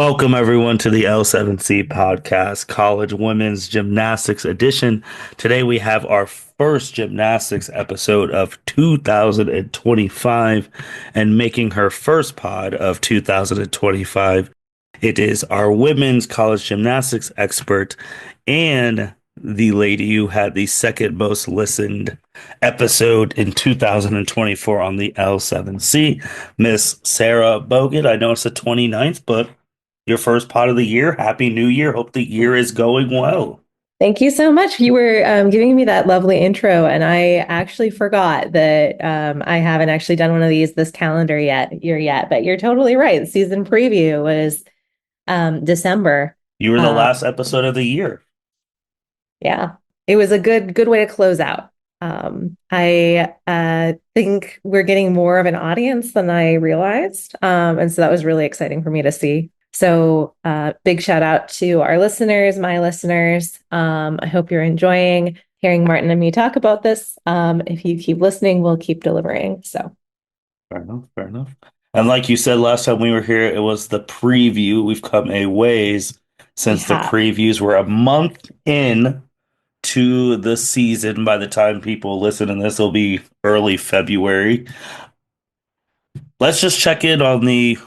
Welcome, everyone, to the L7C podcast, College Women's Gymnastics Edition. Today, we have our first gymnastics episode of 2025, and making her first pod of 2025. It is our women's college gymnastics expert and the lady who had the second most listened episode in 2024 on the L7C, Miss Sarah Bogan. I know it's the 29th, but your first pod of the year. Happy New Year. Hope the year is going well. Thank you so much. You were giving me that lovely intro, and I actually forgot that I haven't actually done one of these this calendar yet. But you're totally right. The season preview was December. You were the Uh, last episode of the year. yeah, it was a good way to close out. I think we're getting more of an audience than I realized, and so that was really exciting for me to see. So, big shout out to our listeners, my listeners. I hope you're enjoying hearing Martin and me talk about this. If you keep listening, we'll keep delivering. So, Fair enough. Fair enough. And like you said last time we were here, it was the preview. We've come a ways we since the have. previews were a month in to the season. By the time people listen to this, will be early February. Let's just check in on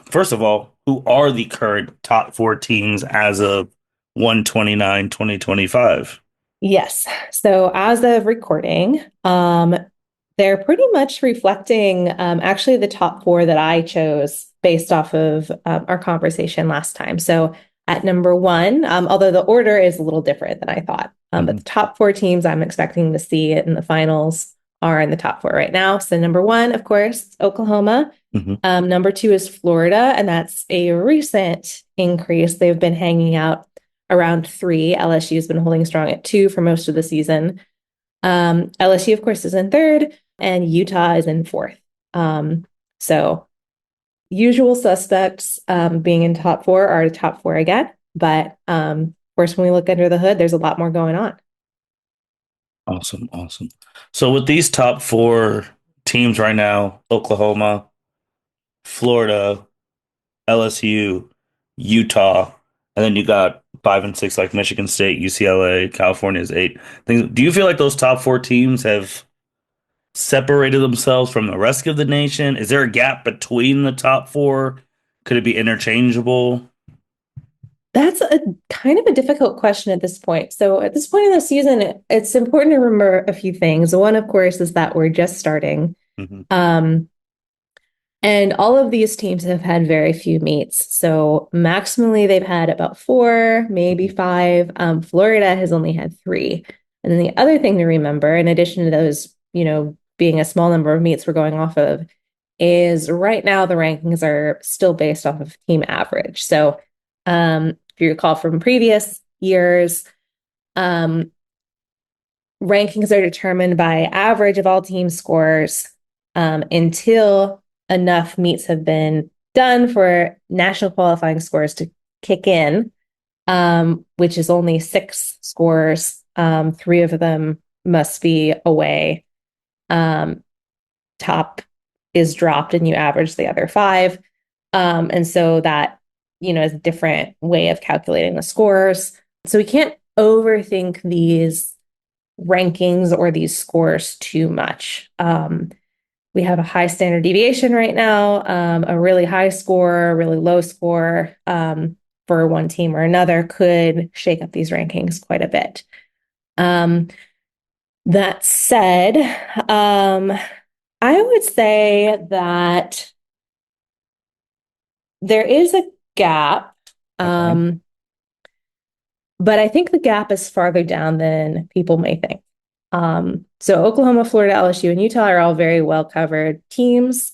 first of all, who are the current top four teams as of 1/29/2025? Yes. So, as of recording, they're pretty much reflecting actually the top four that I chose based off of our conversation last time. So at number one, although the order is a little different than I thought, but the top four teams I'm expecting to see it in the finals are in the top four right now. So number one, of course, Oklahoma. Mm-hmm. Number two is Florida, and that's a recent increase. They've been hanging out around three. LSU has been holding strong at two for most of the season. LSU, of course, is in third, and Utah is in fourth. So usual suspects being in top four are top four again. But of course, when we look under the hood, there's a lot more going on. Awesome, awesome. So with these top four teams right now, Oklahoma, Florida, LSU, Utah, and then you got five and six like Michigan State, UCLA, California is eight. Do you feel like those top four teams have separated themselves from the rest of the nation? Is there a gap between the top four? Could it be interchangeable? That's a kind of a difficult question at this point. So at this point in the season, it's important to remember a few things. One, of course, is that we're just starting. Mm-hmm. And all of these teams have had very few meets. So maximally, they've had about four, maybe five. Florida has only had three. And then the other thing to remember, in addition to those, being a small number of meets we're going off of, is right now the rankings are still based off of team average. So if you recall from previous years, rankings are determined by average of all team scores until enough meets have been done for national qualifying scores to kick in, which is only six scores. Three of them must be away. Top is dropped and you average the other five. And so that, is a different way of calculating the scores. So we can't overthink these rankings or these scores too much. We have a high standard deviation right now, a really high score, a really low score for one team or another could shake up these rankings quite a bit. That said, I would say that there is a gap, Okay. but I think the gap is farther down than people may think. So Oklahoma, Florida, LSU, and Utah are all very well covered teams.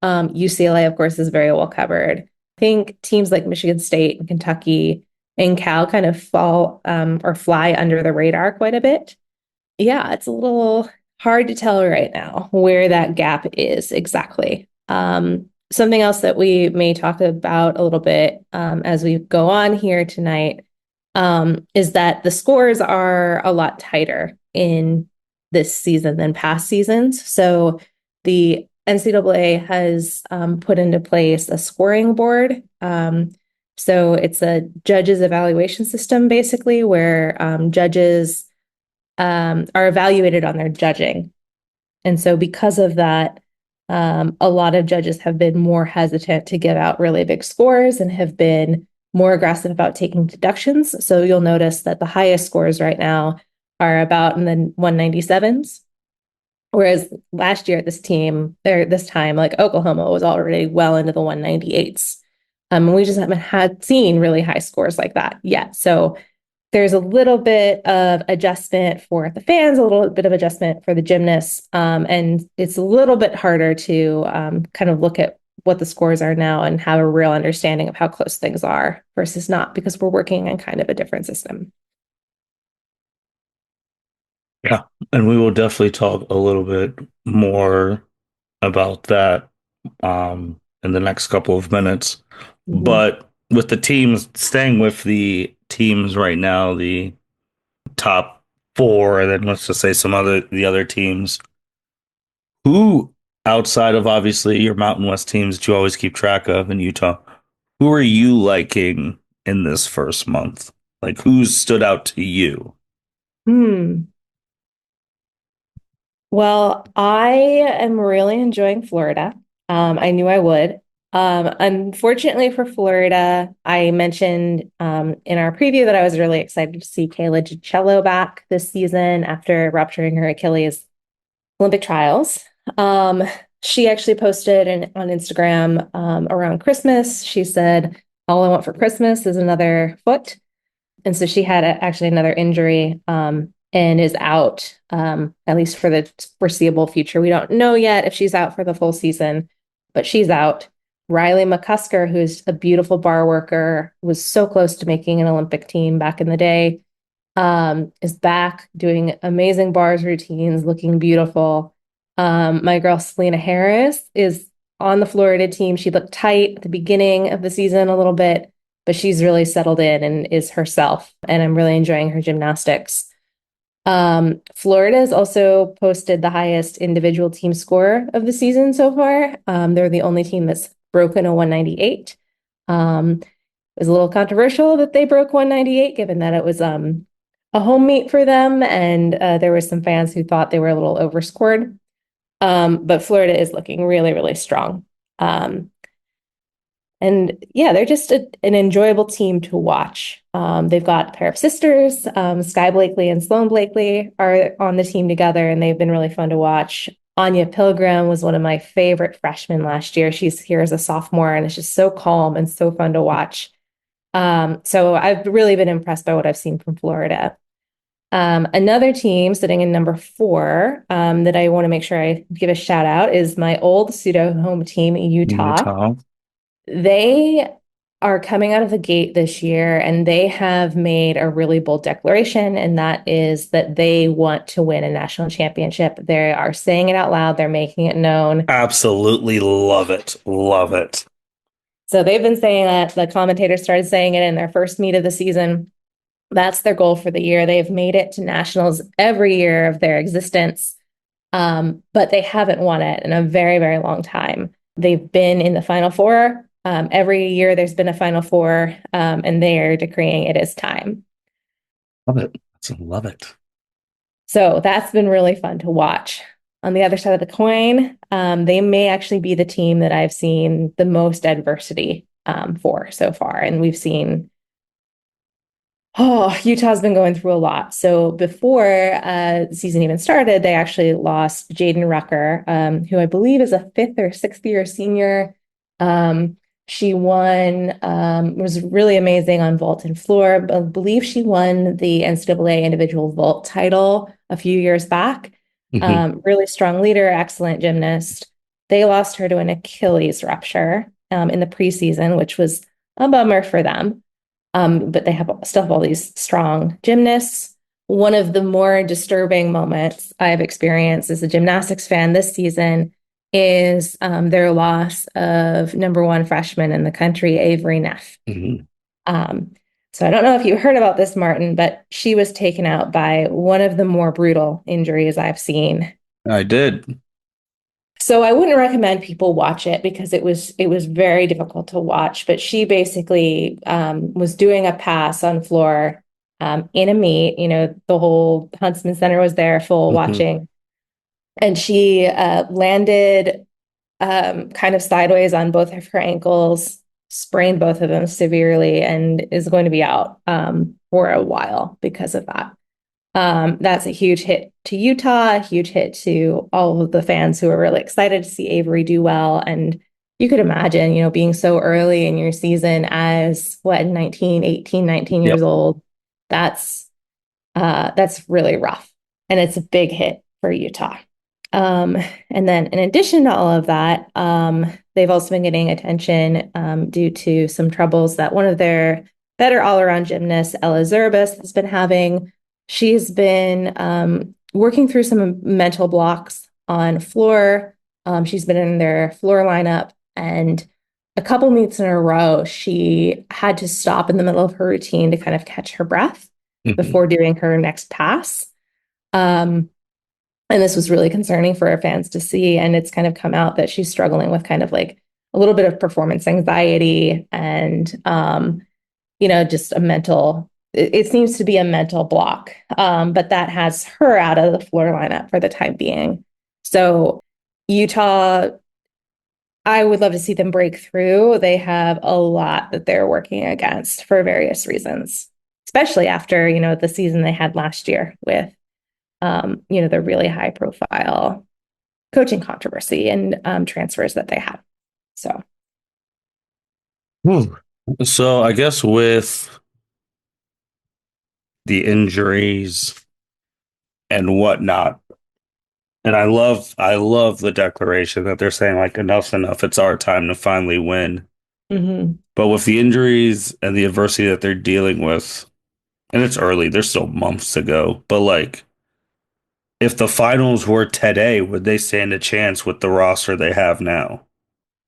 UCLA, of course, is very well covered. I think teams like Michigan State and Kentucky and Cal kind of fall or fly under the radar quite a bit. Yeah, it's a little hard to tell right now where that gap is exactly. Something else that we may talk about a little bit as we go on here tonight is that the scores are a lot tighter in this season than past seasons. So the NCAA has put into place a scoring board So it's a judges evaluation system, basically, where judges are evaluated on their judging. And so, because of that, a lot of judges have been more hesitant to give out really big scores and have been more aggressive about taking deductions. So, you'll notice that the highest scores right now are about in the 197s. Whereas last year at this team, or this time, like Oklahoma was already well into the 198s. We just haven't had seen really high scores like that yet. So there's a little bit of adjustment for the fans, a little bit of adjustment for the gymnasts, and it's a little bit harder to kind of look at what the scores are now and have a real understanding of how close things are versus not, because we're working in kind of a different system. Yeah. And we will definitely talk a little bit more about that in the next couple of minutes. Mhm. But with the teams, staying with the teams right now, the top four, and then let's just say the other teams, who outside of obviously your Mountain West teams that you always keep track of in Utah, who are you liking in this first month? Like who's stood out to you? Hmm. Well, I am really enjoying Florida. I knew I would. Unfortunately for Florida, I mentioned in our preview that I was really excited to see Kayla Gicello back this season after rupturing her Achilles Olympic trials. Um, she actually posted on Instagram around Christmas. She said, "All I want for Christmas is another foot." And so she had actually another injury and is out, at least for the foreseeable future. We don't know yet if she's out for the full season, but she's out. Riley McCusker, who's a beautiful bar worker, was so close to making an Olympic team back in the day, is back doing amazing bars routines, looking beautiful. My girl Selena Harris is on the Florida team. She looked tight at the beginning of the season a little bit, but she's really settled in and is herself. And I'm really enjoying her gymnastics. Florida has also posted the highest individual team score of the season so far. They're the only team that's broken a 198. It was a little controversial that they broke 198, given that it was a home meet for them, and there were some fans who thought they were a little overscored. But Florida is looking really, really strong. Um, and yeah, they're just an enjoyable team to watch. They've got a pair of sisters, Sky Blakely and Sloan Blakely are on the team together, and they've been really fun to watch. Anya Pilgrim was one of my favorite freshmen last year. She's here as a sophomore, and it's just so calm and so fun to watch. So I've really been impressed by what I've seen from Florida. Another team sitting in number four that I want to make sure I give a shout out is my old pseudo home team, Utah. Utah. They are coming out of the gate this year and they have made a really bold declaration, and that is that they want to win a national championship. They are saying it out loud, they're making it known. Absolutely love it. Love it. So they've been saying that. The commentators started saying it in their first meet of the season. That's their goal for the year. They've made it to nationals every year of their existence, but they haven't won it in a very, very long time. They've been in the Final Four. Every year there's been a Final Four, and they are decreeing it is time. Love it. Love it. So that's been really fun to watch. On the other side of the coin, they may actually be the team that I've seen the most adversity for so far. And we've seen Utah's been going through a lot. So before the season even started, they actually lost Jaden Rucker, who I believe is a fifth or sixth year senior. She won, was really amazing on vault and floor. I believe she won the NCAA individual vault title a few years back. Hmm. Really strong leader, excellent gymnast. They lost her to an Achilles rupture in the preseason, which was a bummer for them. But they still have all these strong gymnasts. One of the more disturbing moments I've experienced as a gymnastics fan this season is their loss of number one freshman in the country, Avery Neff. Hmm. Um, so I don't know if you heard about this, Martin, but she was taken out by one of the more brutal injuries I've seen. I did. So I wouldn't recommend people watch it because it was very difficult to watch. But she basically was doing a pass on floor in a meet. The whole Huntsman Center was there, full Hmm. watching, and she landed kind of sideways on both of her ankles, sprained both of them severely, and is going to be out for a while because of that. That's a huge hit to Utah, a huge hit to all of the fans who are really excited to see Avery do well. And you could imagine, being so early in your season as what, 19, 18, 19 Yep. years old. That's really rough. And it's a big hit for Utah. Um, and then in addition to all of that, they've also been getting attention due to some troubles that one of their better all-around gymnasts, Ella Zerbis, has been having. She's been working through some mental blocks on floor. She's been in their floor lineup, and a couple meets in a row, she had to stop in the middle of her routine to kind of catch her breath Hmm. before doing her next pass. Um, and this was really concerning for our fans to see. And it's kind of come out that she's struggling with kind of like a little bit of performance anxiety and, just a mental, it seems to be a mental block. But that has her out of the floor lineup for the time being. So Utah, I would love to see them break through. They have a lot that they're working against for various reasons, especially after, the season they had last year with the really high profile coaching controversy and transfers that they had. So, Whew. So I guess with the injuries and whatnot, and I love the declaration that they're saying like enough's enough. It's our time to finally win. mhm. But with the injuries and the adversity that they're dealing with, and it's early, there's still months to go. But like, if the finals were today, would they stand a chance with the roster they have now?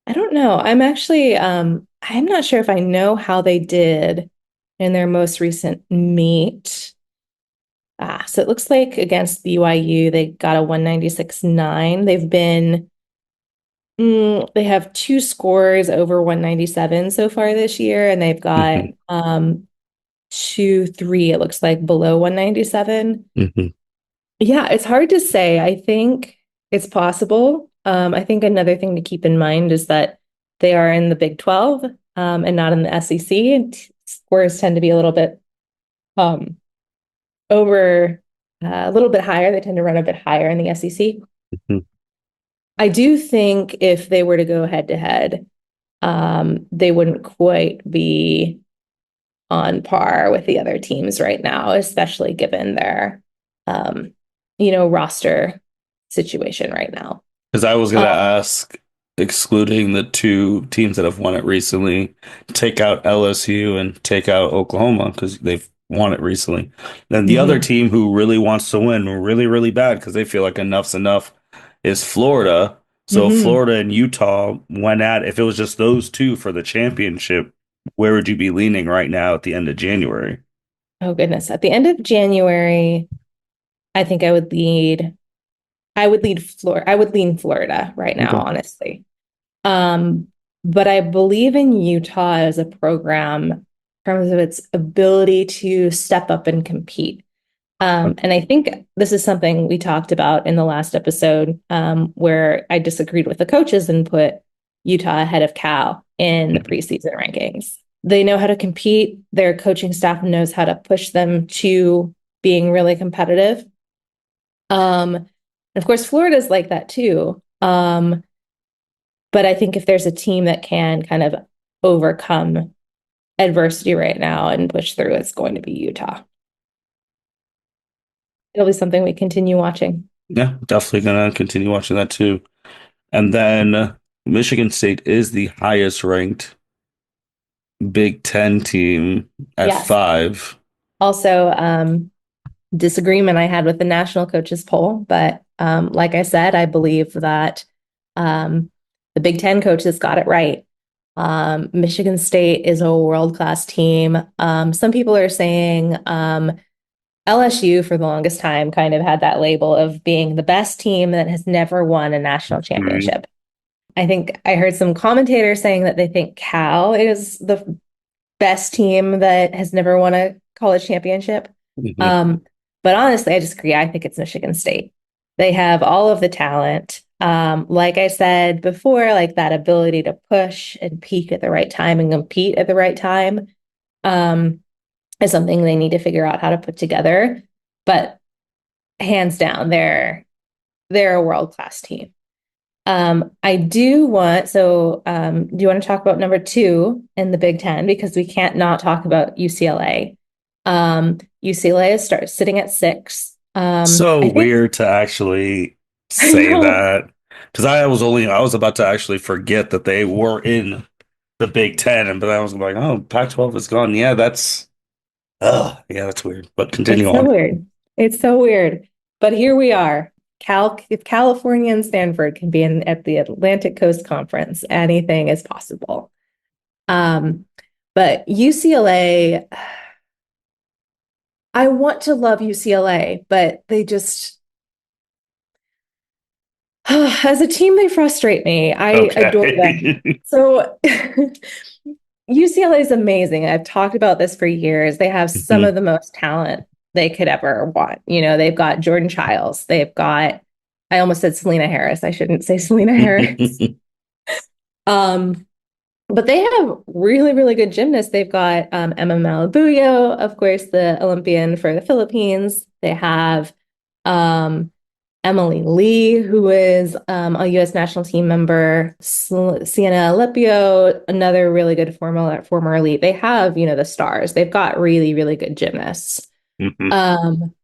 I don't know. I'm not sure if I know how they did in their most recent meet. So it looks like against BYU, they got a 196.9. They have two scores over 197 so far this year, and they've got Hmm. two, three, it looks like below 197. Hmm. Yeah, it's hard to say. I think it's possible. I think another thing to keep in mind is that they are in the Big 12 and not in the SEC. And scores tend to be a little bit um, over, a little bit higher. They tend to run a bit higher in the SEC. Hmm. I do think if they were to go head to head, they wouldn't quite be on par with the other teams right now, especially given their, um, roster situation right now. Because I was gonna Um, ask, excluding the two teams that have won it recently, take out LSU and take out Oklahoma because they've won it recently. Then the other mhm, team who really wants to win really, really bad because they feel like enough's enough is Florida. So if mhm. Florida and Utah went at, if it was just those two for the championship, where would you be leaning right now at the end of January? Oh goodness. At the end of January, I think I would lean Florida right now, Okay. honestly. Um, but I believe in Utah as a program in terms of its ability to step up and compete. And I think this is something we talked about in the last episode, where I disagreed with the coaches and put Utah ahead of Cal in the preseason rankings. They know how to compete. Their coaching staff knows how to push them to being really competitive. And of course, Florida's like that too. But I think if there's a team that can kind of overcome adversity right now and push through, it's going to be Utah. It'll be something we continue watching. Yeah, definitely gonna continue watching that too. And then Michigan State is the highest ranked Big Ten team at Yes. 5. Also, disagreement I had with the national coaches poll, but like I said, I believe that the Big Ten coaches got it right. Michigan State is a world-class team. Some people are saying LSU for the longest time kind of had that label of being the best team that has never won a national Mhm. championship. I think I heard some commentators saying that they think Cal is the best team that has never won a college championship. Mhm. Um, but honestly, I disagree. I think it's Michigan State. They have all of the talent. Like I said before, like that ability to push and peak at the right time and compete at the right time um, is something they need to figure out how to put together. But hands down, they're a world class team. I do want, do you want to talk about number two in the Big Ten? Because we can't not talk about UCLA. UCLA is sitting at six. So I think, weird to actually I say know, that because I was about to actually forget that they were in the Big Ten, and but I was like, oh, Pac-12 is gone. Yeah, that's weird. But continue it's so on. weird. It's so weird. But here we are. If California and Stanford can be at the Atlantic Coast Conference, anything is possible. Um, but UCLA, I want to love UCLA, but they just as a team, they frustrate me. I adore them. Okay. So UCLA is amazing. I've talked about this for years. They have some Mhm. of the most talent they could ever want. They've got Jordan Chiles. I almost said Selena Harris. I shouldn't say Selena Harris. Um, but they have really, really good gymnasts. They've got Emma Malabuyo, of course, the Olympian for the Philippines. They have um, Emily Lee, who is a U.S. national team member, Sienna Alepio, another really good former elite. They have, the stars. They've got really, really good gymnasts. Mhm. Um,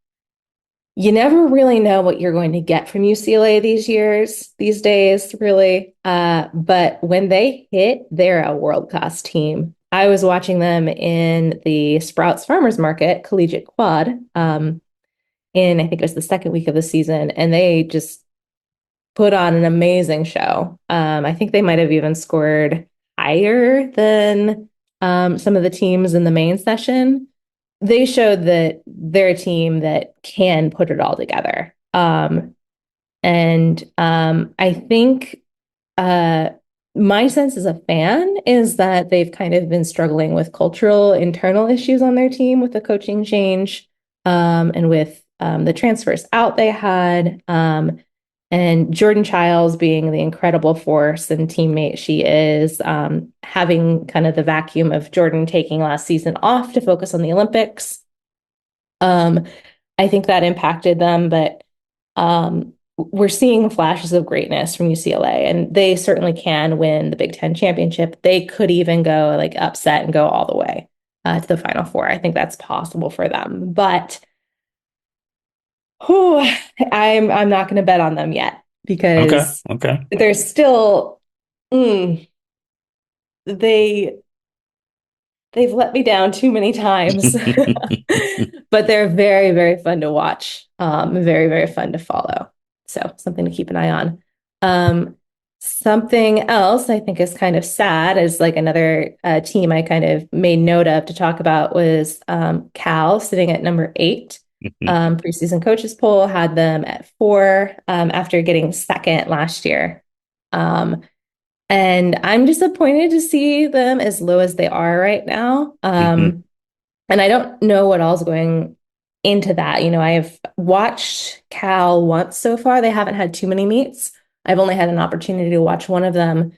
you never really know what you're going to get from UCLA these days, really. But when they hit, they're a world-class team. I was watching them in the Sprouts Farmers Market Collegiate Quad in, I think it was the second week of the season, and they just put on an amazing show. I think they might have even scored higher than some of the teams in the main session. They showed that they're a team that can put it all together. And I think uh, my sense as a fan is that they've kind of been struggling with cultural internal issues on their team with the coaching change and with the transfers out they had. And Jordan Chiles being the incredible force and teammate she is, having kind of the vacuum of Jordan taking last season off to focus on the Olympics. Um, I think that impacted them, but we're seeing flashes of greatness from UCLA, and they certainly can win the Big Ten championship. They could even go like upset and go all the way to the Final Four. I think that's possible for them, but whew, I'm not going to bet on them yet Okay. because Okay. they're still mm, they they've let me down too many times. But they're very, very fun to watch. Very, very fun to follow. So something to keep an eye on. Something else I think is kind of sad is like another team I kind of made note of to talk about was Cal sitting at number eight. Preseason coaches poll had them at four after getting second last year. Um, and I'm disappointed to see them as low as they are right now. And I don't know what all's going into that. I've watched Cal once so far. They haven't had too many meets. I've only had an opportunity to watch one of them.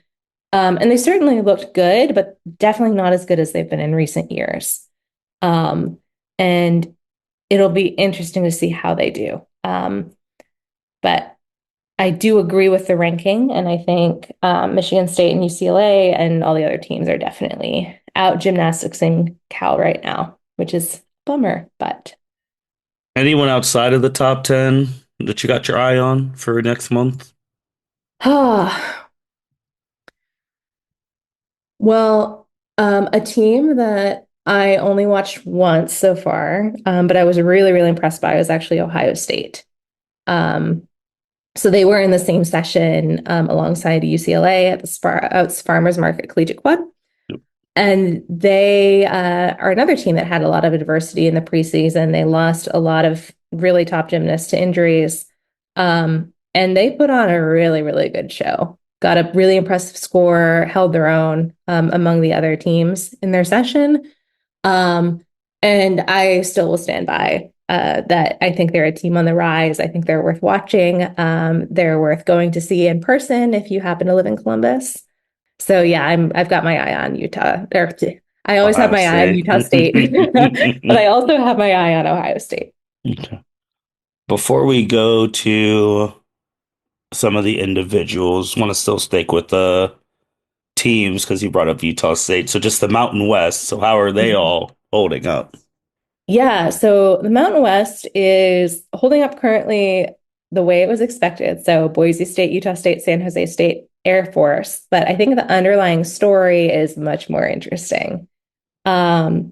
And they certainly looked good, but definitely not as good as they've been in recent years. Um, and it'll be interesting to see how they do. But I do agree with the ranking, and I think Michigan State and UCLA and all the other teams are definitely out gymnasticsing Cal right now, which is a bummer. But Anyone outside of the top 10 that you got your eye on for next month? well, a team that I only watched once so far, but I was really, really impressed by was actually Ohio State. Um, so they were in the same session alongside UCLA at the Farmers Market Collegiate Quad. And they are another team that had a lot of adversity in the preseason. They lost a lot of really top gymnasts to injuries. And they put on a really, really good show. Got a really impressive score, held their own among the other teams in their session. Um, and I still will stand by that. I think they're a team on the rise. I think they're worth watching. They're worth going to see in person if you happen to live in Columbus. So yeah, I've got my eye on Utah. I always have Ohio my eye on State. Utah State, but I also have my eye on Ohio State. Okay. Before we go to some of the individuals, want to still stick with the teams because you brought up Utah State. So just the Mountain West. So how are they all holding up? Yeah, so the Mountain West is holding up currently the way it was expected. So Boise State, Utah State, San Jose State, Air Force. But I think the underlying story is much more interesting. Um,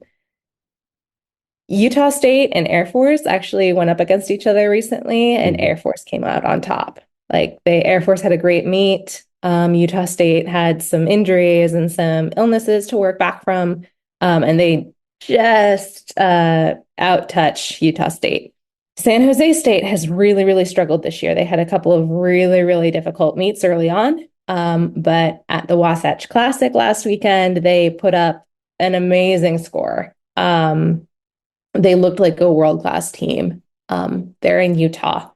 Utah State and Air Force actually went up against each other recently, and Mhm. Air Force came out on top. Like the Air Force had a great meet. Utah State had some injuries and some illnesses to work back from, and they just out-touch Utah State. San Jose State has really, really struggled this year. They had a couple of really, really difficult meets early on, but at the Wasatch Classic last weekend, they put up an amazing score. They looked like a world-class team. They're in Utah.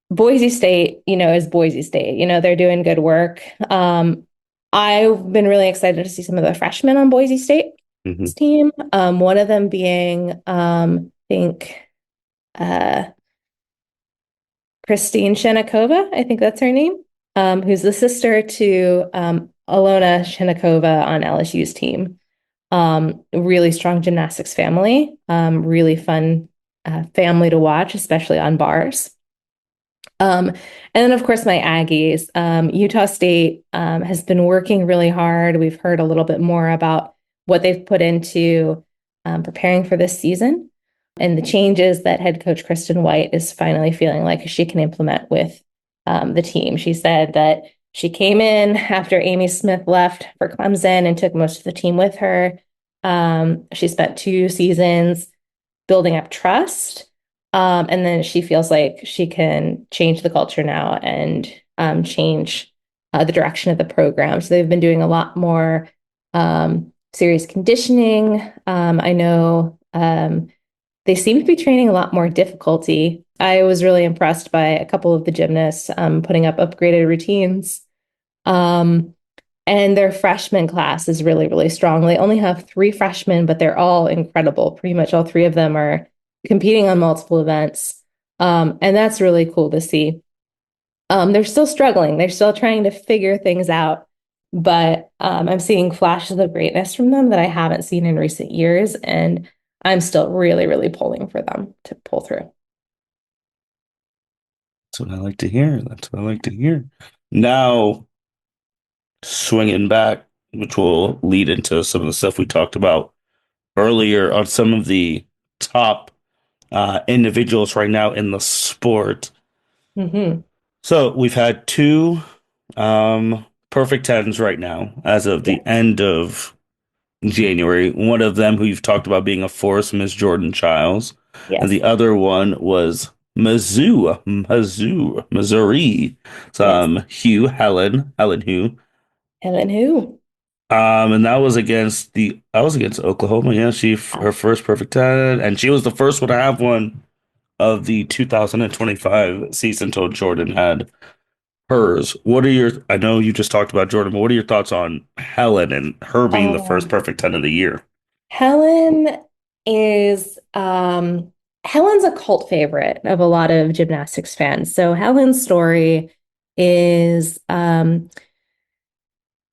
Boise State, is Boise State. They're doing good work. I've been really excited to see some of the freshmen on Boise State's Mhm. team. One of them being, I think, uh, Christine Shenikova. I think that's her name, who's the sister to Alona Shenikova on LSU's team. Really strong gymnastics family, really fun family to watch, especially on bars. And then, of course, my Aggies. Utah State has been working really hard. We've heard a little bit more about what they've put into preparing for this season and the changes that head coach Kristen White is finally feeling like she can implement with the team. She said that she came in after Amy Smith left for Clemson and took most of the team with her. She spent 2 seasons building up trust. And then she feels like she can change the culture now and change the direction of the program. So they've been doing a lot more serious conditioning. I know they seem to be training a lot more difficulty. I was really impressed by a couple of the gymnasts putting up upgraded routines. Um, and their freshman class is really, really strong. They only have 3 freshmen, but they're all incredible. Pretty much all 3 of them are competing on multiple events. And that's really cool to see. They're still struggling. They're still trying to figure things out. But I'm seeing flashes of greatness from them that I haven't seen in recent years. And I'm still really, really pulling for them to pull through. That's what I like to hear. That's what I like to hear. Now, swinging back, which will lead into some of the stuff we talked about earlier on some of the top individuals right now in the sport. Hmm. So we've had two perfect tens right now as of Yeah. the end of January. One of them who you've talked about being a force, Miss Jordan Chiles, and Yes. the other one was Missouri. So, Yes. Helen Hugh. Helen who? And that was against Oklahoma. Yeah, her first perfect 10, and she was the first one to have one of the 2025 season until Jordan had hers. I know you just talked about Jordan, but what are your thoughts on Helen and her being the first Um, perfect 10 of the year? Helen is Helen's a cult favorite of a lot of gymnastics fans. So Helen's story is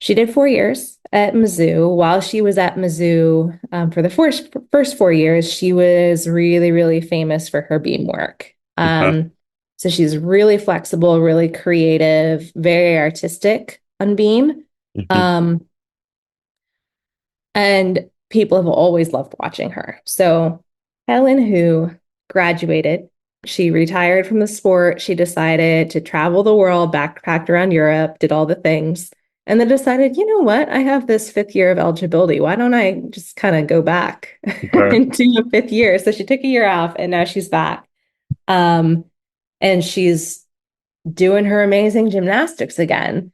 she did 4 years at Mizzou. While she was at Mizzou for the first 4 years, she was really, really famous for her beam work. Okay. So she's really flexible, really creative, very artistic on beam. Mhm. Um, and people have always loved watching her. So Helen, who graduated, she retired from the sport. She decided to travel the world, backpacked around Europe, did all the things. and then decided, you know what? I have this fifth year of eligibility. Why don't I just kind of go back Okay. and do a fifth year? So she took a year off and now she's back. Um, and she's doing her amazing gymnastics again.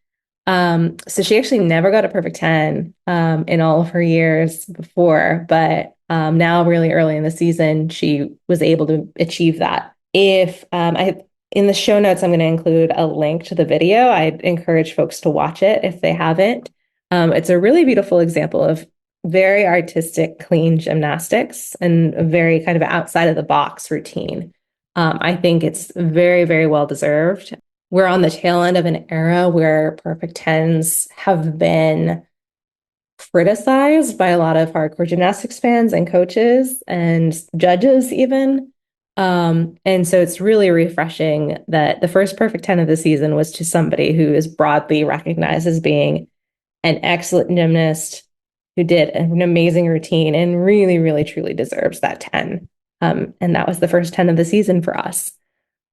So she actually never got a perfect 10 in all of her years before, but now really early in the season, she was able to achieve that. If I in the show notes, I'm going to include a link to the video. I'd encourage folks to watch it if they haven't. It's a really beautiful example of very artistic, clean gymnastics and a very kind of outside of the box routine. I think it's very, very well deserved. We're on the tail end of an era where perfect tens have been criticized by a lot of hardcore gymnastics fans and coaches and judges even. And so it's really refreshing that the first perfect 10 of the season was to somebody who is broadly recognized as being an excellent gymnast who did an amazing routine and really, really, truly deserves that 10. And that was the first 10 of the season for us.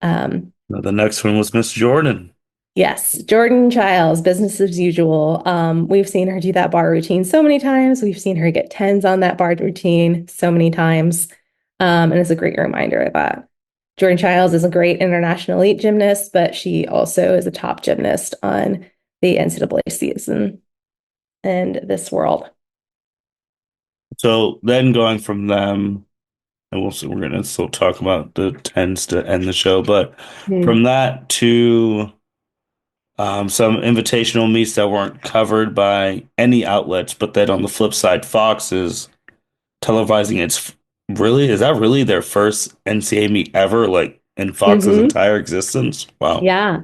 Um, Now, the next one was Miss Jordan. Yes, Jordan Chiles, business as usual. We've seen her do that bar routine so many times. We've seen her get tens on that bar routine so many times. And it's a great reminder that Jordan Chiles is a great international elite gymnast, but she also is a top gymnast on the NCAA season and this world. So then going from them, and we're gonna still talk about the tens to end the show, but Hmm. from that to some invitational meets that weren't covered by any outlets, but then on the flip side, Fox is televising its really, is that really their first NCAA meet ever, like in Fox's Hmm. entire existence? Wow. Yeah.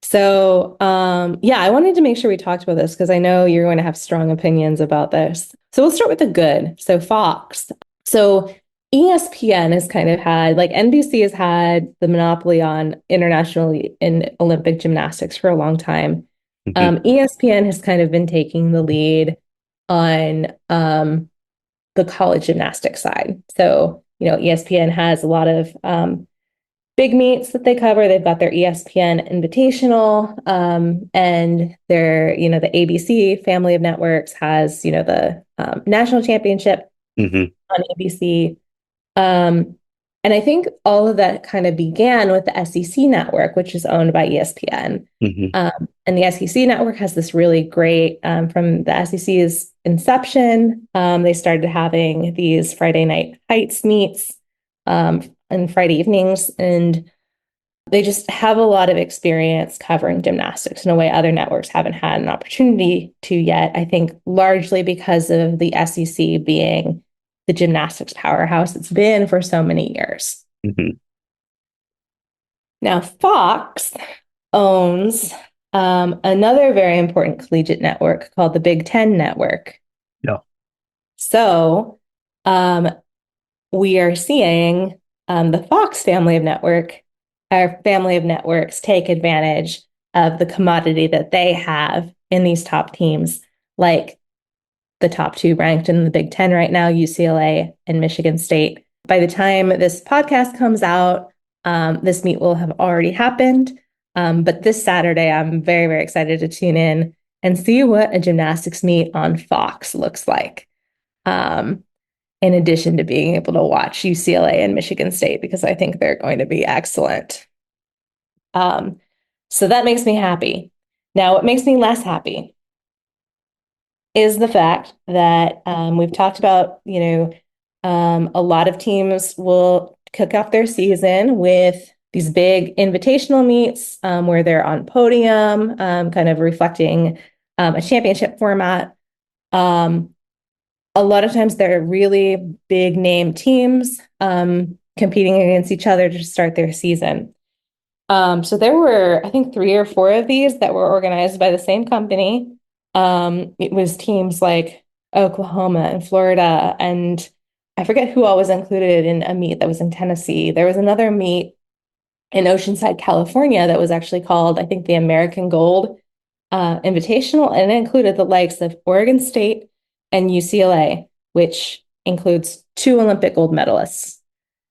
So, yeah, I wanted to make sure we talked about this because I know you're going to have strong opinions about this. So we'll start with the good. So Fox. So ESPN has kind of had, like NBC has had the monopoly on international and Olympic gymnastics for a long time. Hmm. ESPN has kind of been taking the lead on the college gymnastics side. So, ESPN has a lot of big meets that they cover. They've got their ESPN Invitational, and the ABC family of networks has, the national championship Hmm. on ABC. Um, and I think all of that kind of began with the SEC network, which is owned by ESPN. Hmm. And the SEC network has this really great, from the SEC's inception, they started having these Friday night heights meets and Friday evenings. And they just have a lot of experience covering gymnastics in a way other networks haven't had an opportunity to yet. I think largely because of the SEC being the gymnastics powerhouse it's been for so many years. Hmm. Now, Fox owns another very important collegiate network called the Big Ten Network. Yeah. So um, we are seeing the Fox family of network, our family of networks, take advantage of the commodity that they have in these top teams, like the top two ranked in the Big Ten right now, UCLA and Michigan State. By the time this podcast comes out, this meet will have already happened. But this Saturday, I'm very, very excited to tune in and see what a gymnastics meet on Fox looks like. Um, in addition to being able to watch UCLA and Michigan State, because I think they're going to be excellent. Um, so that makes me happy. Now, what makes me less happy is the fact that we've talked about, a lot of teams will kick off their season with these big invitational meets where they're on podium, kind of reflecting a championship format. Um, a lot of times they're really big name teams competing against each other to start their season. So there were, I think, three or four of these that were organized by the same company. It was teams like Oklahoma and Florida, and I forget who all was included in a meet that was in Tennessee. There was another meet in Oceanside, California that was actually called, I think, the American Gold Invitational, and it included the likes of Oregon State and UCLA, which includes two Olympic gold medalists,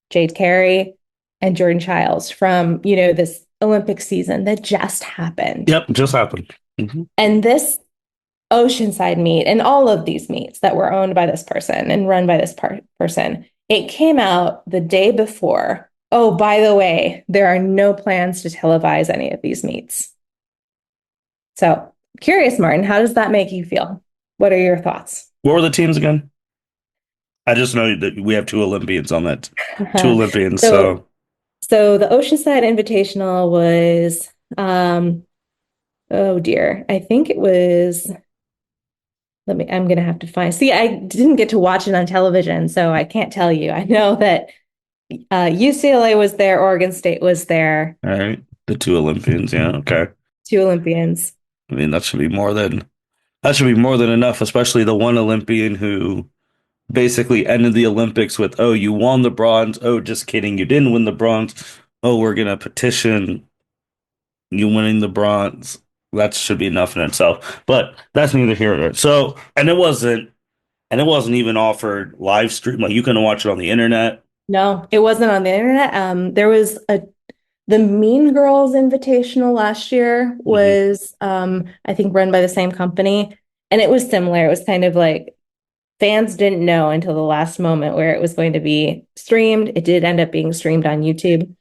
Jade Carey and Jordan Chiles from, this Olympic season that just happened. Yep, just happened. Hmm. And this Oceanside meet and all of these meets that were owned by this person and run by this person, it came out the day before. Oh, by the way, there are no plans to televise any of these meets. So, curious, Martin, how does that make you feel? What are your thoughts? What were the teams again? I just know that we have two Olympians on that. Two Olympians, so, so so the Oceanside Invitational was, oh dear, I think it was. I'm gonna have to find. See, I didn't get to watch it on television, so I can't tell you. I know that UCLA was there, Oregon State was there, all right. The two Olympians, yeah, okay. two Olympians. I mean, that should be more than enough, especially the one Olympian who basically ended the Olympics with, "Oh, you won the bronze. Oh, just kidding, you didn't win the bronze. Oh, we're gonna petition you winning the bronze." That should be enough in itself. But that's neither here nor there. So, and it wasn't even offered live stream. Like you can watch it on the internet. No, it wasn't on the internet. There was the Mean Girls Invitational last year Hmm. was, I think, run by the same company, and it was similar. It was kind of like fans didn't know until the last moment where it was going to be streamed. It did end up being streamed on YouTube,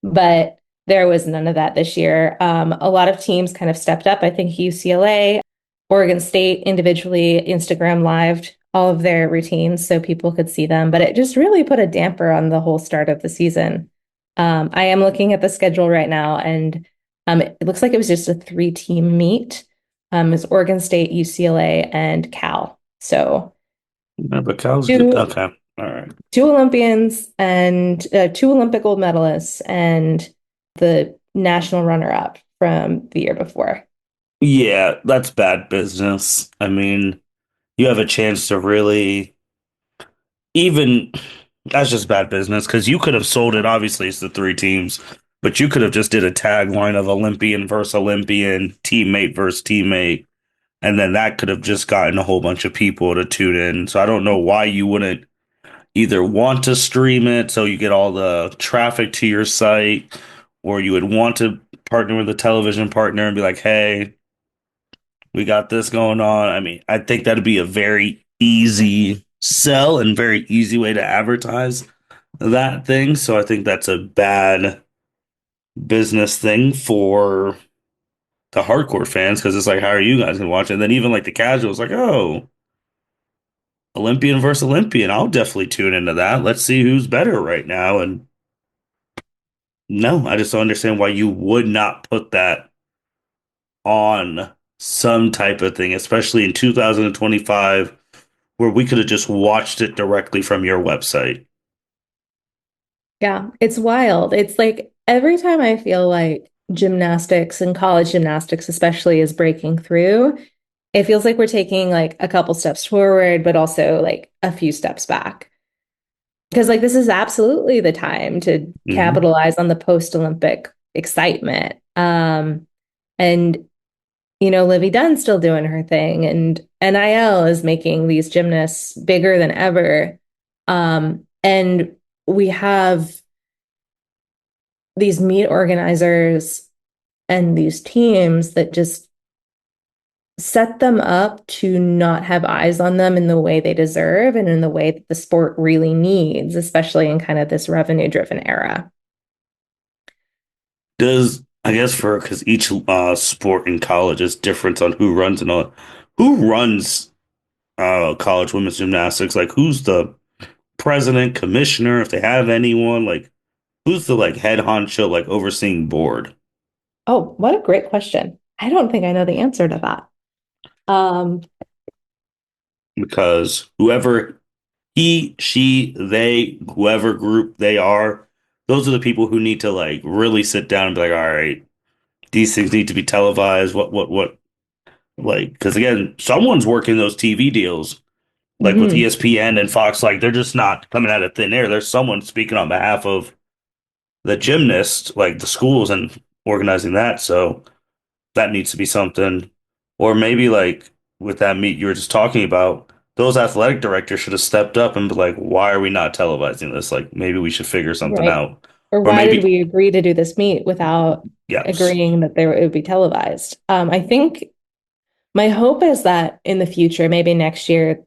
but there was none of that this year. A lot of teams kind of stepped up. I think UCLA, Oregon State individually Instagram lived all of their routines so people could see them, but it just really put a damper on the whole start of the season. I am looking at the schedule right now, and it looks like it was just a three-team meet. It's Oregon State, UCLA, and Cal. So Yeah, but Cal's good. two Okay. All right. two Olympians and two Olympic gold medalists and the national runner-up from the year before. Yeah, that's bad business. I mean, you have a chance to really even that's just bad business because you could have sold it. Obviously, it's the three teams, but you could have just did a tagline of Olympian versus Olympian, teammate versus teammate, and then that could have just gotten a whole bunch of people to tune in. So I don't know why you wouldn't either want to stream it so you get all the traffic to your site, or you would want to partner with a television partner and be like, hey, we got this going on. I mean, I think that'd be a very easy sell and very easy way to advertise that thing. So I think that's a bad business thing for the hardcore fans because it's like, how are you guys gonna watch it? And then even like the casuals, like, oh, Olympian versus Olympian, I'll definitely tune into that. Let's see who's better right now. And no, I just don't understand why you would not put that on some type of thing, especially in 2025, where we could have just watched it directly from your website. Yeah, it's wild. It's like every time I feel like gymnastics and college gymnastics especially is breaking through, it feels like we're taking like a couple steps forward, but also like a few steps back. Because like this is absolutely the time to Hmm. capitalize on the post-Olympic excitement. And Livvy Dunn's still doing her thing, and NIL is making these gymnasts bigger than ever. And we have these meet organizers and these teams that just set them up to not have eyes on them in the way they deserve and in the way that the sport really needs, especially in kind of this revenue-driven era. Does I guess for because each sport in college is different on who runs and all. Who runs college women's gymnastics? Like who's the president, commissioner, if they have anyone? Like who's the like head honcho like overseeing board? Oh, what a great question. I don't think I know the answer to that. Um, Because whoever he, she, they, whoever group they are, those are the people who need to like really sit down and be like, all right, these things need to be televised. What, like, because again, someone's working those TV deals, like with mhm. ESPN and Fox, like they're just not coming out of thin air. There's someone speaking on behalf of the gymnast, like the schools and organizing that. So that needs to be something. Or maybe like with that meet you were just talking about, those athletic directors should have stepped up and be like, why are we not televising this? Like maybe we should figure something Right. out. Or Or why did maybe, we agree to do this meet without yes. agreeing that it would be televised? I think My hope is that in the future, maybe next year,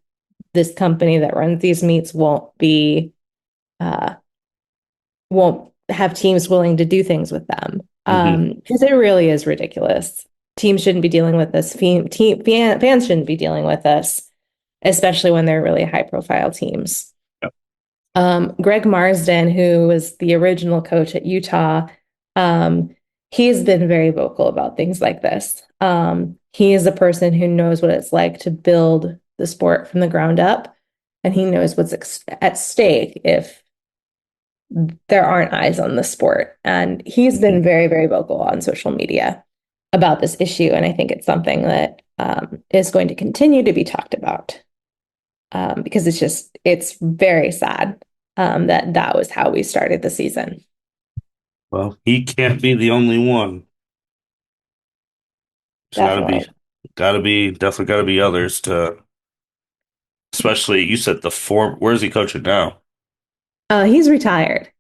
this company that runs these meets uh, won't have teams willing to do things with them. Hmm. Because it really is ridiculous. Teams shouldn't be dealing with this. Fans shouldn't be dealing with this, especially when they're really high profile teams. Greg Marsden, who was the original coach at Utah, um, he's been very vocal about things like this. He is a person who knows what it's like to build the sport from the ground up, and he knows what's at stake if there aren't eyes on the sport. And he's been very, very vocal on social media about this issue. And I think it's something that is going to continue to be talked about because it's very sad that that was how we started the season. Well, he can't be the only one. It's Definitely. definitely gotta be others to, especially you said the form. Where is he coaching now? He's retired.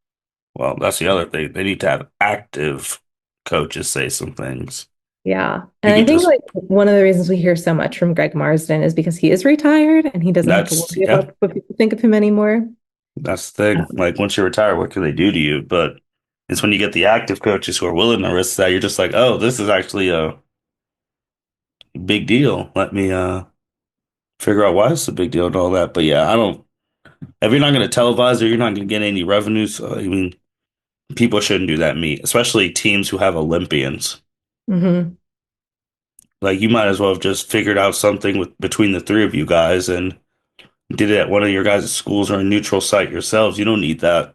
Well, that's the other thing. They need to have active coaches say some things. Yeah. You And I could think just, like one of the reasons we hear so much from Greg Marsden is because he is retired and he doesn't have to worry yeah, about what people think of him anymore. that's the thing. Like once you retire, what can they do to you? But it's when you get the active coaches who are willing to risk that, you're just like, oh, this is actually a big deal. Let me figure out why it's a big deal and all that. But yeah, I don't. If you're not going to televise or you're not going to get any revenues, I mean, people shouldn't do that meet, especially teams who have Olympians. Hmm. Like you might as well have just figured out something with between the three of you guys and did it at one of your guys' schools or a neutral site yourselves. You don't need that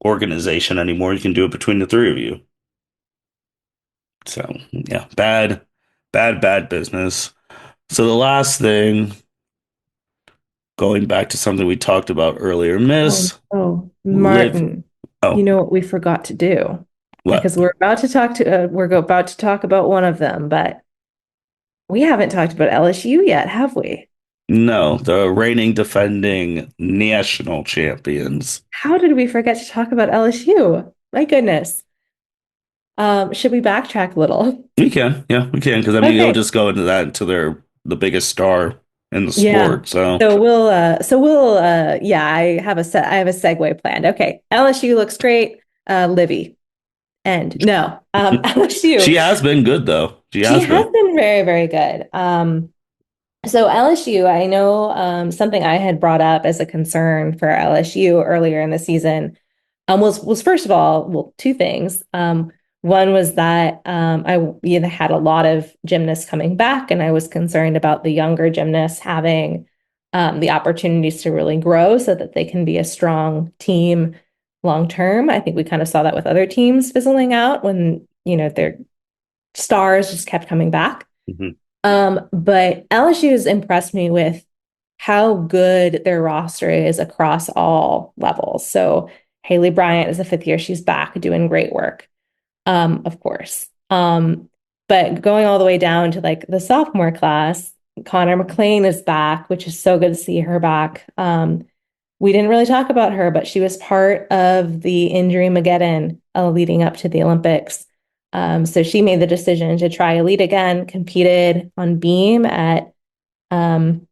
organization anymore. You can do it between the three of you. So yeah, bad business. So the last thing, going back to something we talked about earlier, Oh, Miss oh, Liv. Martin, you Oh, know what we forgot to do? what? Because we're about to talk about one of them, but we haven't talked about LSU yet, have we? No, the reigning defending national champions. How did we forget to talk about LSU? My goodness. Should we backtrack a little? We can, yeah, we can, because I mean, it'll Okay. just go into that until they're the biggest star in the Yeah. sport. So, Yeah, I have a segue planned. Okay. LSU looks great. Livvy. And no, she LSU. has been good though. She She has has been. been very, very good. So LSU, I know something I had brought up as a concern for LSU earlier in the season was first of all, well, two things. One was that had a lot of gymnasts coming back, and I was concerned about the younger gymnasts having the opportunities to really grow so that they can be a strong team long term. I think we kind of saw that with other teams fizzling out when, their stars just kept coming back. Mhm. But LSU has impressed me with how good their roster is across all levels. So Haley Bryant is a fifth year. She's back doing great work, of course. But going all the way down to like the sophomore class, Connor McLean is back, which is so good to see her back. We didn't really talk about her, but she was part of the injury Mageddon leading up to the Olympics. So she made the decision to try elite again, competed on beam at um,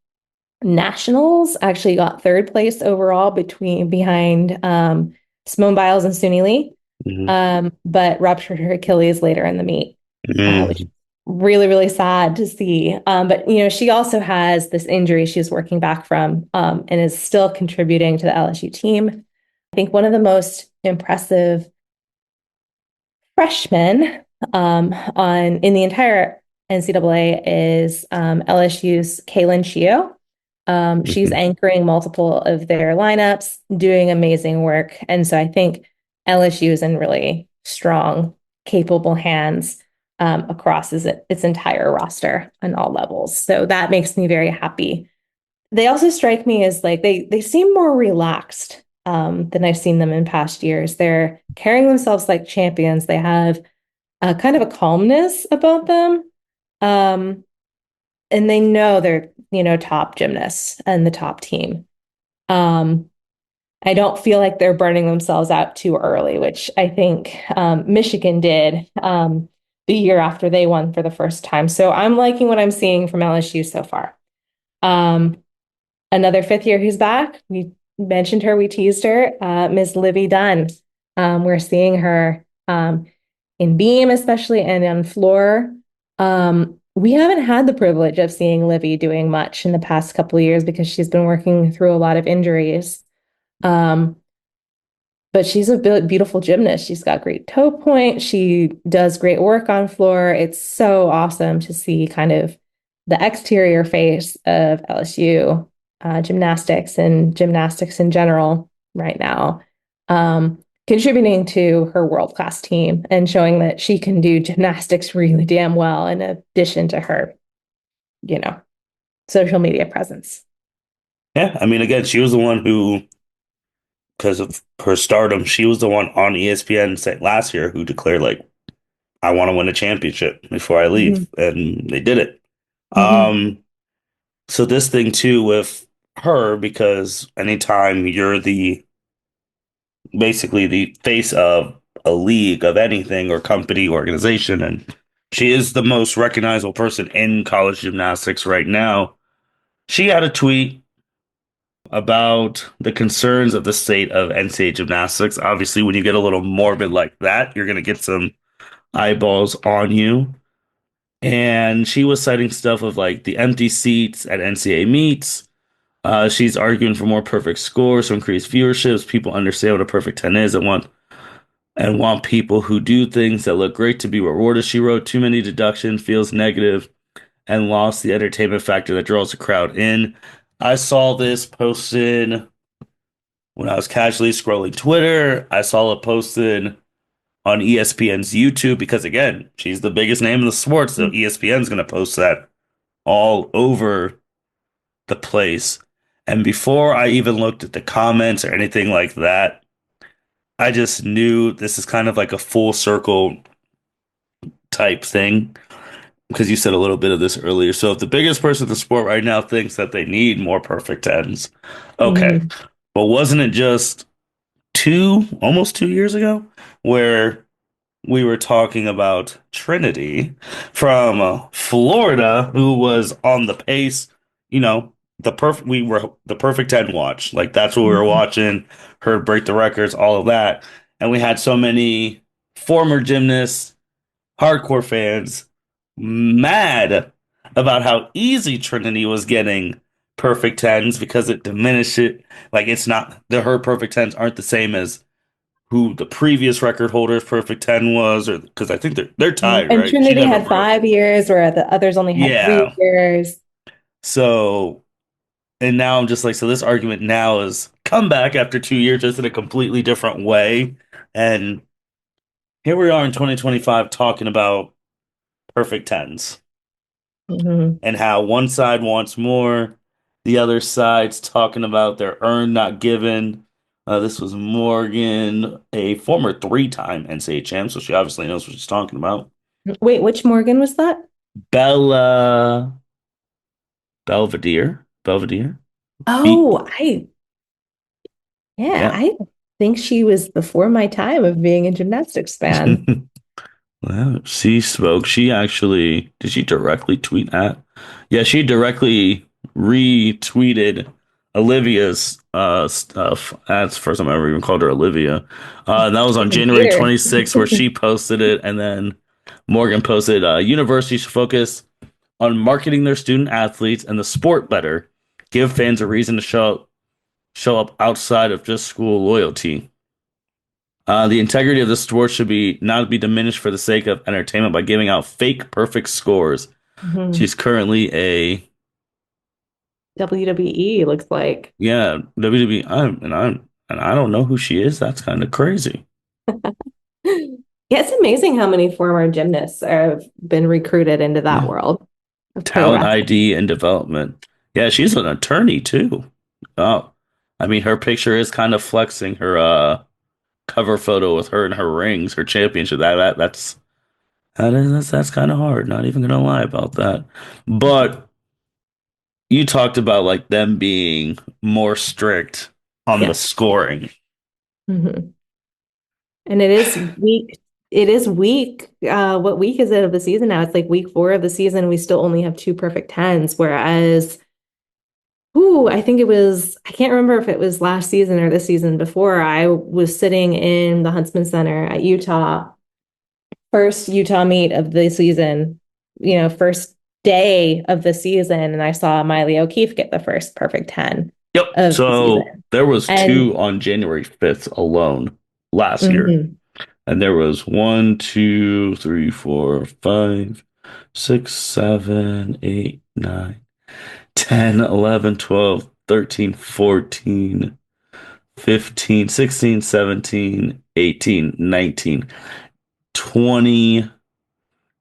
nationals, actually got third place overall behind Simone Biles and Suni Lee, Mhm. but ruptured her Achilles later in the meet, which is Mhm. really, really sad to see. But she also has this injury she's working back from, and is still contributing to the LSU team. I think one of the most impressive freshmen on in the entire NCAA is LSU's Kaylin Chio. She's Mhm. anchoring multiple of their lineups, doing amazing work. And so I think LSU is in really strong, capable hands across its entire roster on all levels. So that makes me very happy. They also strike me as like they seem more relaxed than I've seen them in past years. They're carrying themselves like champions. They have kind of a calmness about them. Um, and they know they're, top gymnasts and the top team. Um, I don't feel like they're burning themselves out too early, which I think Michigan did. the year after they won for the first time. So I'm liking what I'm seeing from LSU so far. Um, Another fifth year who's back. We mentioned her, we teased her, Miss Livvy Dunn. We're seeing her in beam, especially, and on floor. We haven't had the privilege of seeing Livvy doing much in the past couple of years because she's been working through a lot of injuries. Um, but she's a beautiful gymnast. She's got great toe point. She does great work on floor. It's so awesome to see kind of the exterior face of LSU gymnastics and gymnastics in general right now, contributing to her world-class team and showing that she can do gymnastics really damn well in addition to her, you know, social media presence. Yeah, I mean, again, she was the one who, because of her stardom, she was the one on ESPN say, last year who declared like, "I want to win a championship before I leave," Mhm. and they did it. Mhm. Um, so this thing too with her, because anytime you're the basically the face of a league of anything or company organization, and she is the most recognizable person in college gymnastics right now. She had a tweet about the concerns of the state of NCAA gymnastics. Obviously, when you get a little morbid like that, you're going to get some eyeballs on you. And she was citing stuff of like the empty seats at NCAA meets. She's arguing for more perfect scores to increase viewerships. People understand what a perfect 10 is and want people who do things that look great to be rewarded. She wrote, "Too many deduction feels negative and lost the entertainment factor that draws the crowd in." I saw this posted when I was casually scrolling Twitter. I saw it posted on ESPN's YouTube because, again, she's the biggest name in the sport, so ESPN's going to post that all over the place. And before I even looked at the comments or anything like that, I just knew this is kind of like a full circle type thing because you said a little bit of this earlier. So if the biggest person in the sport right now thinks that they need more perfect tens, okay. Mhm. But wasn't it just almost 2 years ago, where we were talking about Trinity from Florida, who was on the pace, we were the perfect 10 watch. Like that's what we were Mhm. watching, her break the records, all of that. And we had so many former gymnasts, hardcore fans mad about how easy Trinity was getting perfect tens because it diminished it. Like it's not her perfect tens aren't the same as who the previous record holder's perfect 10 was, or because I think they're tied, And right? She Trinity never had broke. 5 years, where the others only had three Yeah. years. So, and now I'm just like, so this argument now is come back after 2 years just in a completely different way. And here we are in 2025 talking about perfect tens Mhm. and how one side wants more, the other side's talking about their earned, not given. This was Morgan, a former three-time NCAA champ, so she obviously knows what she's talking about. Wait, which Morgan was that? Bella Belvedere. Be Oh, yeah, yeah. I think she was before my time of being a gymnastics fan. Well, she spoke. She actually did she directly tweet at? Yeah, she directly retweeted Olivia's stuff. That's the first time I ever even called her Olivia. And that was on Even January weird. 26th where she posted it, and then Morgan posted universities should focus on marketing their student athletes and the sport better. Give fans a reason to show up outside of just school loyalty. The integrity of the sport should be not be diminished for the sake of entertainment by giving out fake perfect scores. Mhm. She's currently a WWE looks like. yeah WWE. And I don't know who she is. That's kind of crazy. Yeah, it's amazing how many former gymnasts have been recruited into that Yeah, world of pro talent wrestling. ID and development. Yeah, she's an attorney too. Oh, I mean, her picture is kind of flexing her cover photo with her and her rings, her championship. That's kind of hard. Not even gonna lie about that. But you talked about like them being more strict on the Yes. scoring. Mhm. And it is week. it is week. What week is it of the season now? It's like week 4 of the season. We still only have two perfect tens, whereas, ooh, I think it was, I can't remember if it was last season or this season before. I was sitting in the Huntsman Center at Utah, first Utah meet of the season, first day of the season, and I saw Miley O'Keefe get the first perfect 10 Yep. of the So season. there was And two on January 5th alone last year. mhm, And there was one, two, three, four, five, six, seven, eight, nine, 10, 11, 12, 13, 14, 15, 16, 17, 18, 19, 20.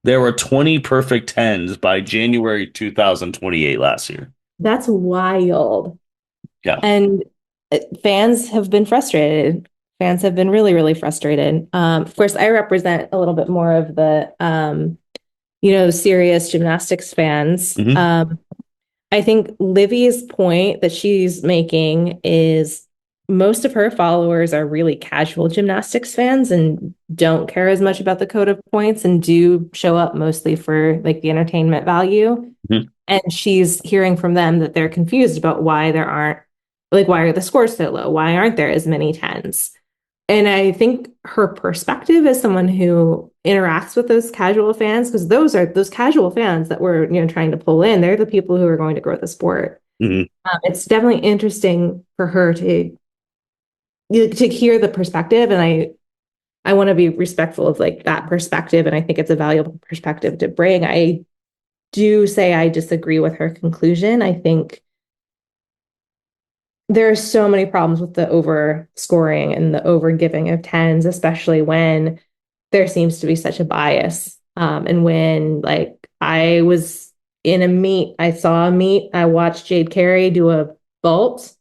There were 20 perfect tens by January 2028 last year. that's wild. Yeah. And fans have been frustrated. Fans have been really, really frustrated. Of course, I represent a little bit more of the, serious gymnastics fans. Hmm. I think Livvy's point that she's making is most of her followers are really casual gymnastics fans and don't care as much about the code of points and do show up mostly for like the entertainment value. Hmm. And she's hearing from them that they're confused about why there aren't, like, why are the scores so low? Why aren't there as many tens? And I think her perspective as someone who interacts with those casual fans, because those casual fans that we're trying to pull in, they're the people who are going to grow the sport. Hmm. It's definitely interesting for her to hear the perspective, and I want to be respectful of like that perspective, and I think it's a valuable perspective to bring. I do say I disagree with her conclusion. I think there are so many problems with the over scoring and the over giving of tens, especially when there seems to be such a bias. And when like I was in a meet, I saw a meet, I watched Jade Carey do a vault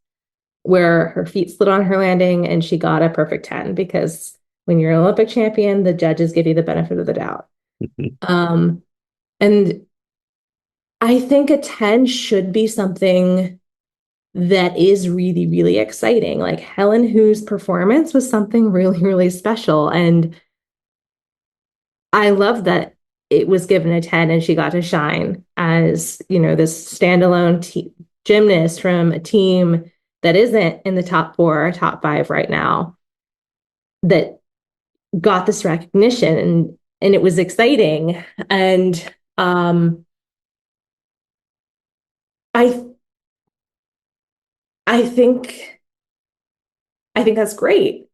where her feet slid on her landing and she got a perfect 10 because when you're an Olympic champion, the judges give you the benefit of the doubt. Um, and I think a 10 should be something that is really, really exciting. Like Helen Hu's performance was something really, really special. And I love that it was given a 10 and she got to shine as, this standalone gymnast from a team that isn't in the top 4 or top 5 right now that got this recognition and it was exciting. And I I think I think that's great.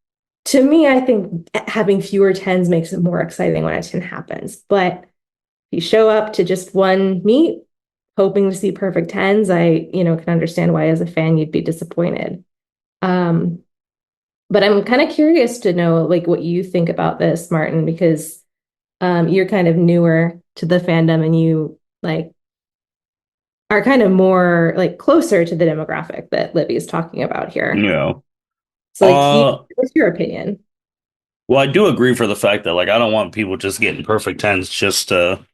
To me, I think having fewer tens makes it more exciting when a 10 happens. But if you show up to just one meet, hoping to see perfect tens, I, can understand why as a fan you'd be disappointed. Um, but I'm kind of curious to know like what you think about this, Martin, because you're kind of newer to the fandom and you like are kind of more like closer to the demographic that Livy is talking about here. Yeah. So like Uh, what's your opinion? well, I do agree for the fact that like I don't want people just getting perfect tens just to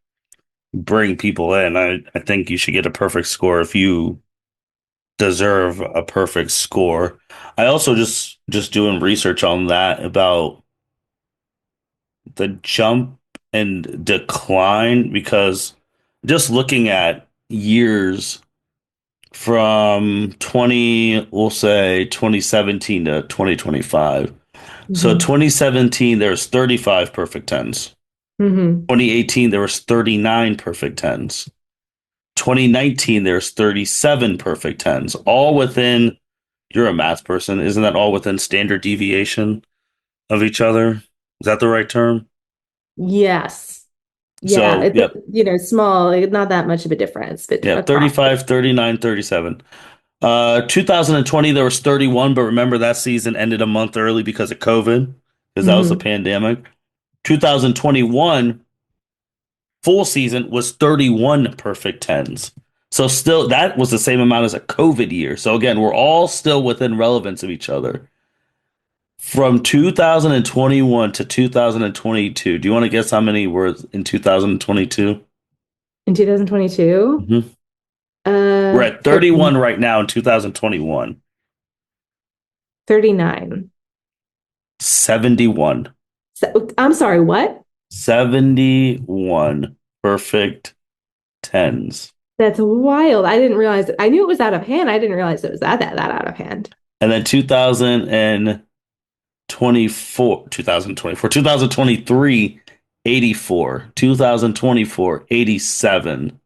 bring people in. I think you should get a perfect score if you deserve a perfect score. I also just doing research on that about the jump and decline because just looking at years from we'll say 2017 to 2025. So Mm-hmm. 2017 there's 35 perfect tens. Mm-hmm. 2018 there was 39 perfect tens. 2019 there's 37 perfect tens, all within, you're a math person, isn't that all within standard deviation of each other? Is that the right term? Yes. Yeah, So, it's yep. small, like, not that much of a difference, but Yeah, across. 35, 39, 37. 2020 there was 31, but remember that season ended a month early because of COVID, because that was the Mm-hmm. pandemic. 2021 full season was 31 perfect tens. So still that was the same amount as a COVID year. So again, we're all still within relevance of each other. From 2021 to 2022, do you want to guess how many were in 2022? In 2022, Hmm. We're at 30, 31 right now in 2021. 39. 71. So, I'm sorry, what? 71 perfect tens. That's wild. I didn't realize it. I knew it was out of hand. I didn't realize it was that out of hand. And then 2024, 2024, 2023, 84, 2024, 87.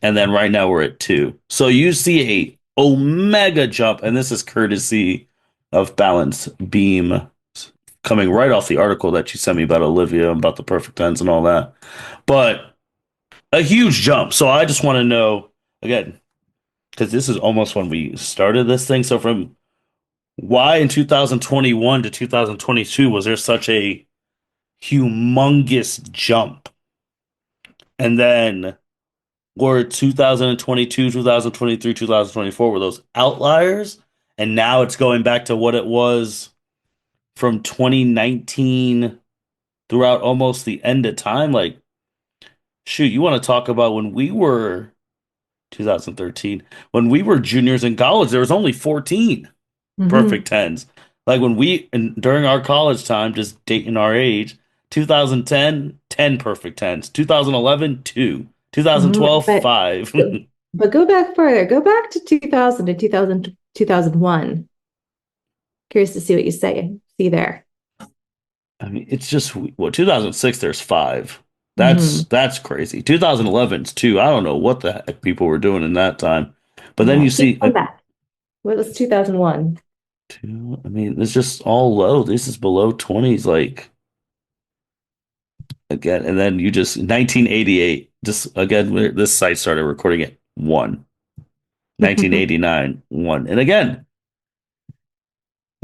And then right now we're at two. So you see a omega jump, and this is courtesy of Balance Beam coming right off the article that you sent me about Olivia, about the perfect tens and all that. But a huge jump. So I just want to know again, because this is almost when we started this thing. So from why in 2021 to 2022 was there such a humongous jump? And then were 2022, 2023, 2024 were those outliers? And now it's going back to what it was from 2019 throughout almost the end of time. Like, shoot, you want to talk about when we were 2013, when we were juniors in college, there was only 14 Hmm. perfect tens. Like when we, and during our college time, just dating our age, 2010, 10 perfect tens. 2011, 2. Hmm. 2012, 5. But go back further. Go back to 2000 to 2000, 2001. Curious to see what you say. See there. I mean, it's just, well, 2006, there's 5. Hmm. That's crazy. 2011's 2. I don't know what the heck people were doing in that time. But then Yeah, you keep see, going back. What was 2001? two, I mean, it's just all low. This is below 20s, like again. And then you just 1988, just again, this site started recording at 1. 1989, 1. And again,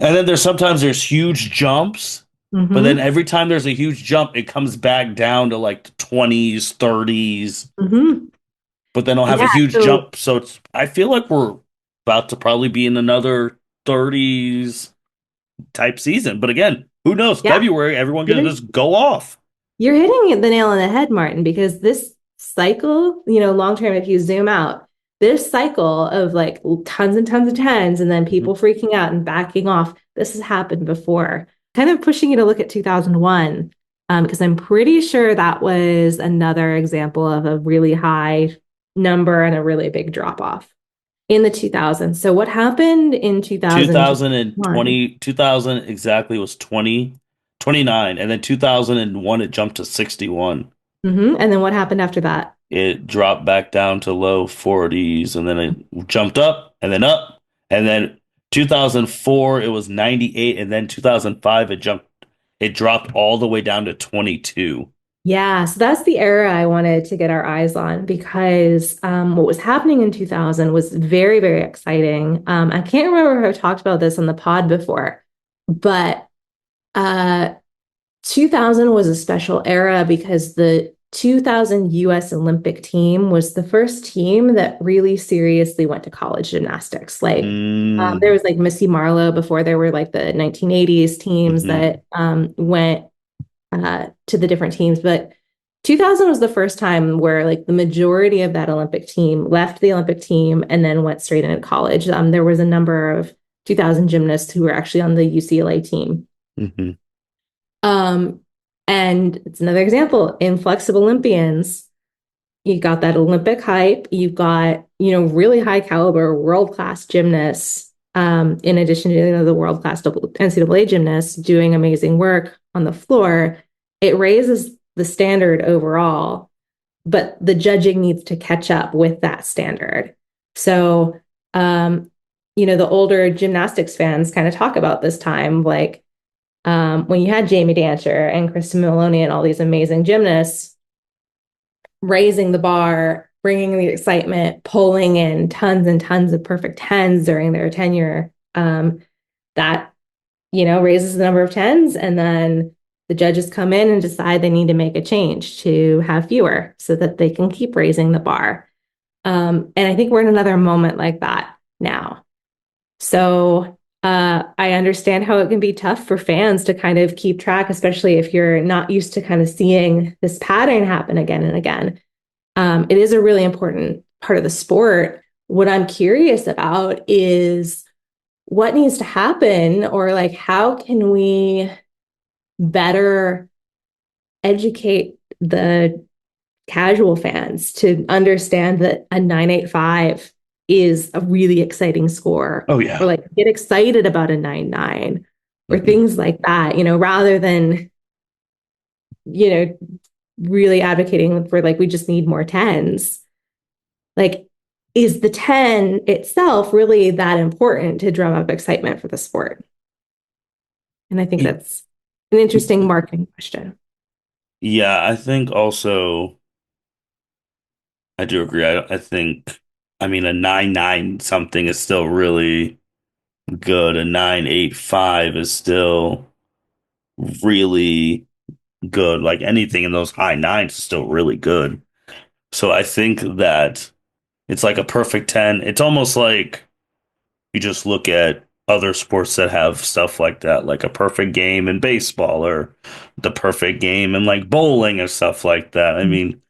and then there's huge jumps, but then Hmm. every time there's a huge jump, it comes back down to like the 20s, 30s, Hmm. but then I'll have a Yeah. huge So jump. So it's, I feel like we're about to probably be in another 30s type season. But again, who knows? yeah, February, everyone gonna you're just go off. you're hitting the nail on the head, Martin, because this cycle, long term, if you zoom out, this cycle of like tons and tons of tens and then Mhm. people freaking out and backing off, this has happened before. Kind of pushing you to look at 2001, because I'm pretty sure that was another example of a really high number and a really big drop off in the 2000s. So what happened in 2000 to 2001? 2020, 2000 exactly was 20, 29, and then 2001 it jumped to 61. And then what happened after that? It dropped back down to low 40s and then it jumped up, and then 2004 it was 98, and then 2005 it dropped all the way down to 22. Yeah, so that's the era I wanted to get our eyes on because what was happening in 2000 was very, very exciting. I can't remember if I've talked about this on the pod before, but uh, 2000 was a special era because the 2000 US Olympic team was the first team that really seriously went to college gymnastics. Like there Mm, was like Missy Marlowe before there were like the 1980s teams hmm that went to the different teams. But 2000 was the first time where like the majority of that Olympic team left the Olympic team and then went straight into college. There was a number of 2000 gymnasts who were actually on the UCLA team. hmm Um, and it's another example, inflexible Olympians. You got that Olympic hype. You've got, really high caliber, world class gymnasts. In addition to the world class NCAA gymnasts doing amazing work on the floor, it raises the standard overall, but the judging needs to catch up with that standard. So, the older gymnastics fans kind of talk about this time, like when you had Jamie Dancher and Kristen Maloney and all these amazing gymnasts raising the bar, bringing the excitement, pulling in tons and tons of perfect tens during their tenure. That raises the number of tens, and then the judges come in and decide they need to make a change to have fewer so that they can keep raising the bar. And I think we're in another moment like that now. So I understand how it can be tough for fans to kind of keep track, especially if you're not used to kind of seeing this pattern happen again and again. It is a really important part of the sport. What I'm curious about is what needs to happen, or like how can we better educate the casual fans to understand that a 985 is a really exciting score, Oh or yeah. like get excited about a 99 or Mhm. things like that, rather than, you know, really advocating for like we just need more tens. Like, is the 10 itself really that important to drum up excitement for the sport? And I think Y- that's an interesting marketing question. Yeah, I think also I do agree. I think I mean a 9-9 something is still really good. A 9-8-5 is still really good. Like anything in those high nines is still really good. So I think that it's like a perfect 10. It's almost like you just look at other sports that have stuff like that, like a perfect game in baseball or the perfect game in like bowling and stuff like that. I mean,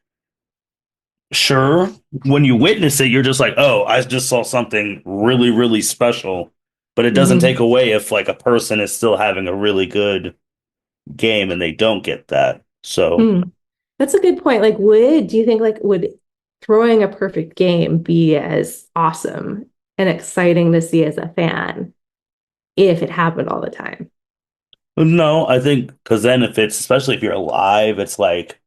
sure, when you witness it, you're just like, oh, I just saw something really, really special. But it doesn't Mm-hmm. take away if like a person is still having a really good game and they don't get that. So, Hmm. That's a good point. Like, do you think like would throwing a perfect game be as awesome and exciting to see as a fan if it happened all the time? no, I think because then if it's, especially if you're alive, it's like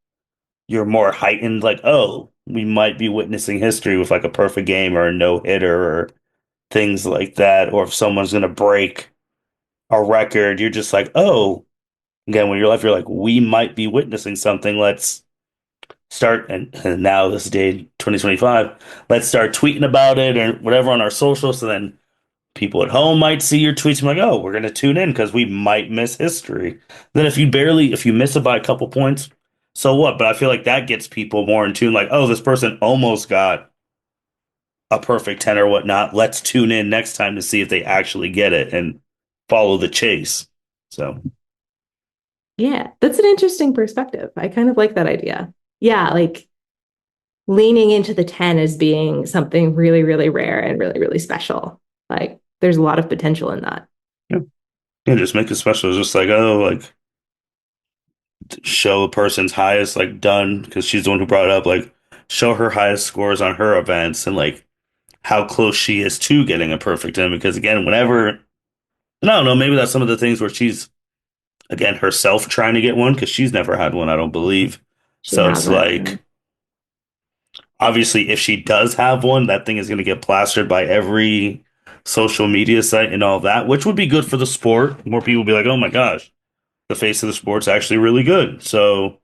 you're more heightened, like, oh, we might be witnessing history with like a perfect game or a no hitter or things like that. Or if someone's going to break a record, you're just like, oh, again, when you're alive, you're like, we might be witnessing something. Let's start. And now this day, 2025, let's start tweeting about it or whatever on our socials. So then people at home might see your tweets and be like, oh, we're going to tune in because we might miss history. Then if you miss it by a couple points, so what? But I feel like that gets people more in tune, like, oh, this person almost got a perfect 10 or whatnot. Let's tune in next time to see if they actually get it and follow the chase. So, Yeah, that's an interesting perspective. I kind of like that idea. Yeah, like leaning into the 10 as being something really, really rare and really, really special. Like there's a lot of potential in that. yeah, yeah, just make it special. It's just like, oh, like show a person's highest, like done, because she's the one who brought it up, like show her highest scores on her events and like how close she is to getting a perfect 10. Because again, whenever and I don't know, maybe that's some of the things where she's again herself trying to get one because she's never had one, I don't believe. She So it's hasn't. No. like obviously if she does have one, that thing is going to get plastered by every social media site and all that, which would be good for the sport. More people will be like, "Oh my gosh, the face of the sport's actually really good." So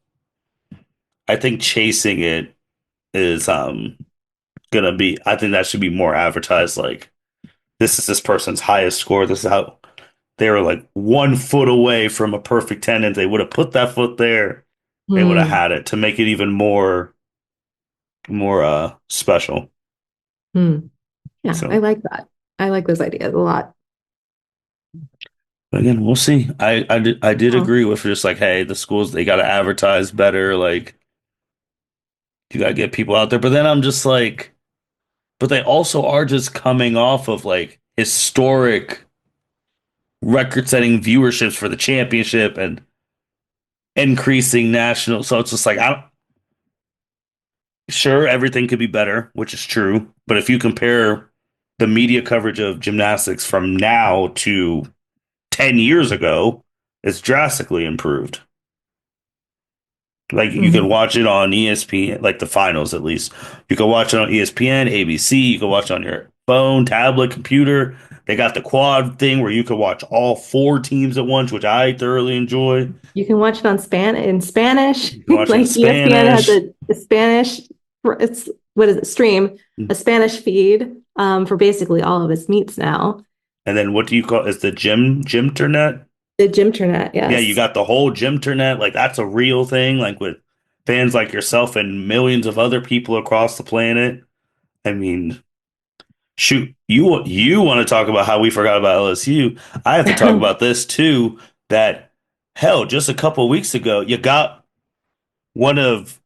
I think chasing it is gonna be. I think that should be more advertised. Like this is this person's highest score. This is how they were like 1 foot away from a perfect 10, and they would have put that foot there. They would have Hmm. had it to make it even more special. Hmm. Yeah, I So like that. I like those ideas a lot. but again, we'll see. I did Oh. agree with just like, hey, the schools they got to advertise better. Like you got to get people out there. But then I'm just like, but they also are just coming off of like historic record-setting viewerships for the championship and increasing national. So it's just like I don't. Sure, everything could be better, which is true. But if you compare the media coverage of gymnastics from now to 10 years ago, it's drastically improved. Like you can Mhm. watch it on ESPN, like the finals at least. You can watch it on ESPN, ABC. You can watch it on your phone, tablet, computer. They got the quad thing where you can watch all four teams at once, which I thoroughly enjoy. You can watch it on in Spanish. You can watch it in Like ESPN has Spanish. a Spanish, it's what is it, stream, a Spanish feed for basically all of its meets now. And then what do you call is the gymternet? The Gymternet, Yeah, you yes. got the whole gymternet. Like that's a real thing. Like with fans like yourself and millions of other people across the planet. I mean, shoot, you want to talk about how we forgot about LSU? I have to talk about this too. That hell, just a couple of weeks ago, you got one of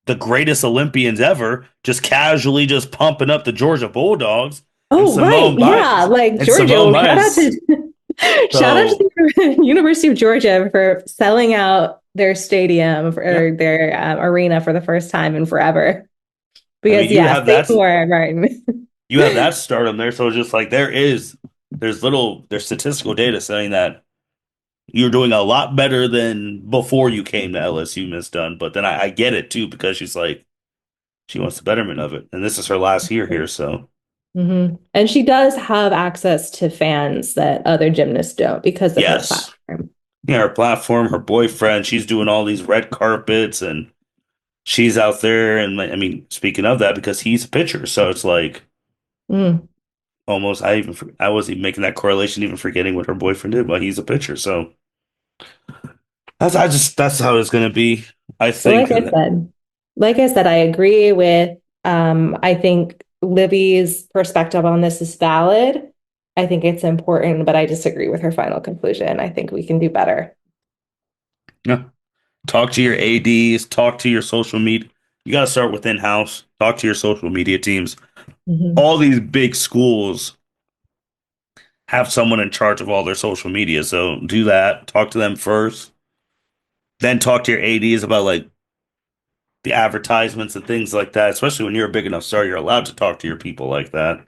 the greatest Olympians ever just casually just pumping up the Georgia Bulldogs and Oh, right. Simone Yeah. Biles Like and Simone Giorgio, shout out Biles to Shout out to So, the University of Georgia for selling out their stadium yeah, or their arena for the first time in forever. I mean, Because yeah, say more, Martin. you have that stardom there. So it's just like there's statistical data saying that you're doing a lot better than before you came to LSU, Miss Dunn. But then I get it too because she's like she wants the betterment of it, and this is her last year here. So And she does have access to fans that other gymnasts don't because of her yes, platform. yeah, her platform, her boyfriend, she's doing all these red carpets, and she's out there. And like, I mean, speaking of that, because he's a pitcher, so it's like Mm. almost I wasn't even making that correlation, even forgetting what her boyfriend did, but he's a pitcher, so that's how it's gonna be. I But think that, like I said, I agree with I think Livvy's perspective on this is valid. I think it's important, but I disagree with her final conclusion. I think we can do better. yeah, talk to your ADs, talk to your social media. You got to start with in-house. Talk to your social media teams. Mhm. All these big schools have someone in charge of all their social media, so do that. Talk to them first, then talk to your ADs about like the advertisements and things like that. Especially when you're a big enough star, you're allowed to talk to your people like that.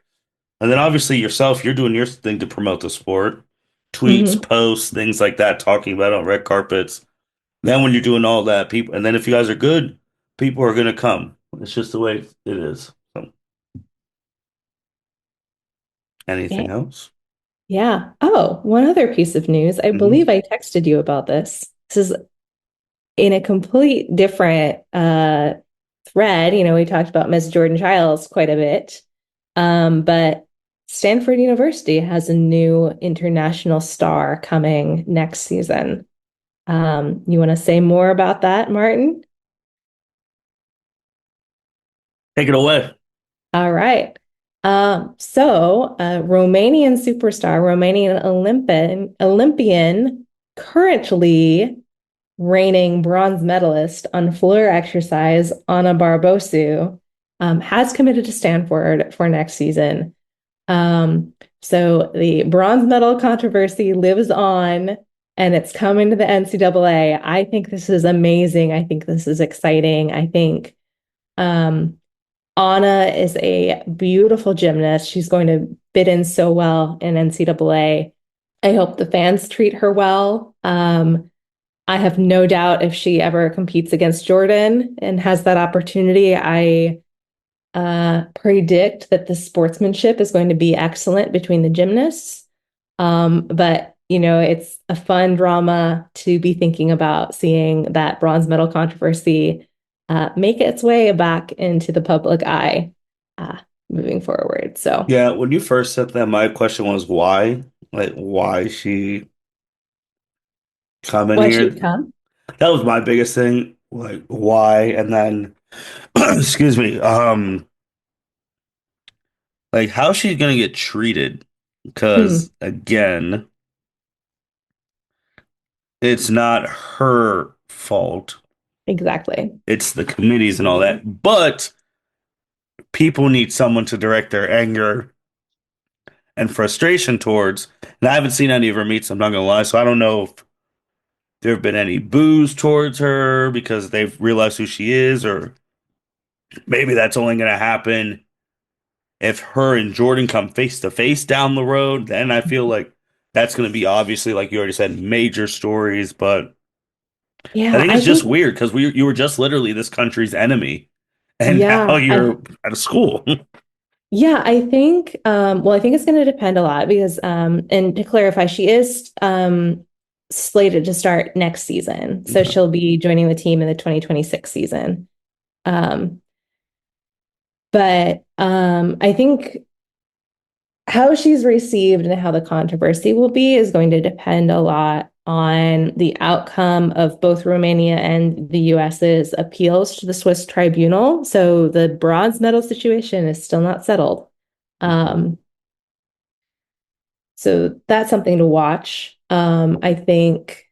And then obviously yourself, you're doing your thing to promote the sport. Tweets, Mhm. posts, things like that, talking about it on red carpets. Then when you're doing all that, people, and then if you guys are good, people are gonna come. It's just the way it is. So, Yeah. anything else? Yeah. Oh, one other piece of news. I Hmm. believe I texted you about this. This is in a complete different thread. We talked about Miss Jordan Chiles quite a bit. But Stanford University has a new international star coming next season. You want to say more about that, Martin? Take it away. All right. Romanian superstar, Romanian Olympian, currently reigning bronze medalist on floor exercise, Anna Barbosu, has committed to Stanford for next season. So the bronze medal controversy lives on and it's coming to the NCAA. I think this is amazing. I think this is exciting. I think um, Anna is a beautiful gymnast. She's going to fit in so well in NCAA. I hope the fans treat her well. I have no doubt if she ever competes against Jordan and has that opportunity, I predict that the sportsmanship is going to be excellent between the gymnasts. But it's a fun drama to be thinking about seeing that bronze medal controversy make its way back into the public eye uh, moving forward. So, Yeah, when you first said that, my question was why? Like, why she come in why she'd here? come? That was my biggest thing. Like, why? And then, excuse me, like, how's she gonna get treated? Mm, Because again, it's not her fault. exactly. It's the committees and all that. But people need someone to direct their anger and frustration towards. And I haven't seen any of her meets, I'm not gonna lie. So I don't know if there have been any boos towards her because they've realized who she is, or maybe that's only gonna happen if her and Jordan come face to face down the road. Then I feel like that's gonna be obviously, like you already said, major stories. But I Yeah, think I it's just think, weird because you were just literally this country's enemy, and now yeah, you're at a school. yeah, I think it's going to depend a lot because, and to clarify, she is slated to start next season. So Okay. she'll be joining the team in the 2026 season. Um, but I think how she's received and how the controversy will be is going to depend a lot on the outcome of both Romania and the US's appeals to the Swiss tribunal. So the bronze medal situation is still not settled. Um, So that's something to watch. I think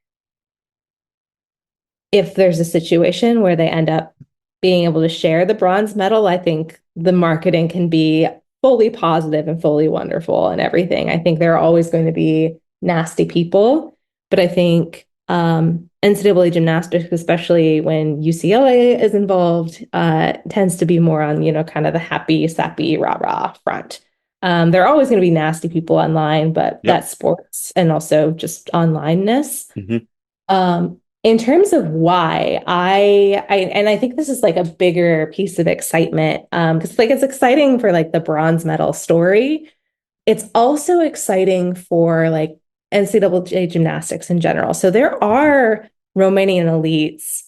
if there's a situation where they end up being able to share the bronze medal, I think the marketing can be fully positive and fully wonderful and everything. I think there are always going to be nasty people. But I think NCAA gymnastics, especially when UCLA is involved, tends to be more on, kind of the happy, sappy, rah-rah front. There are always going to be nasty people online, but Yep. that's sports and also just onlineness. Hmm. In terms of why, I think this is like a bigger piece of excitement, because like it's exciting for like the bronze medal story. It's also exciting for like NCAA gymnastics in general. So there are Romanian elites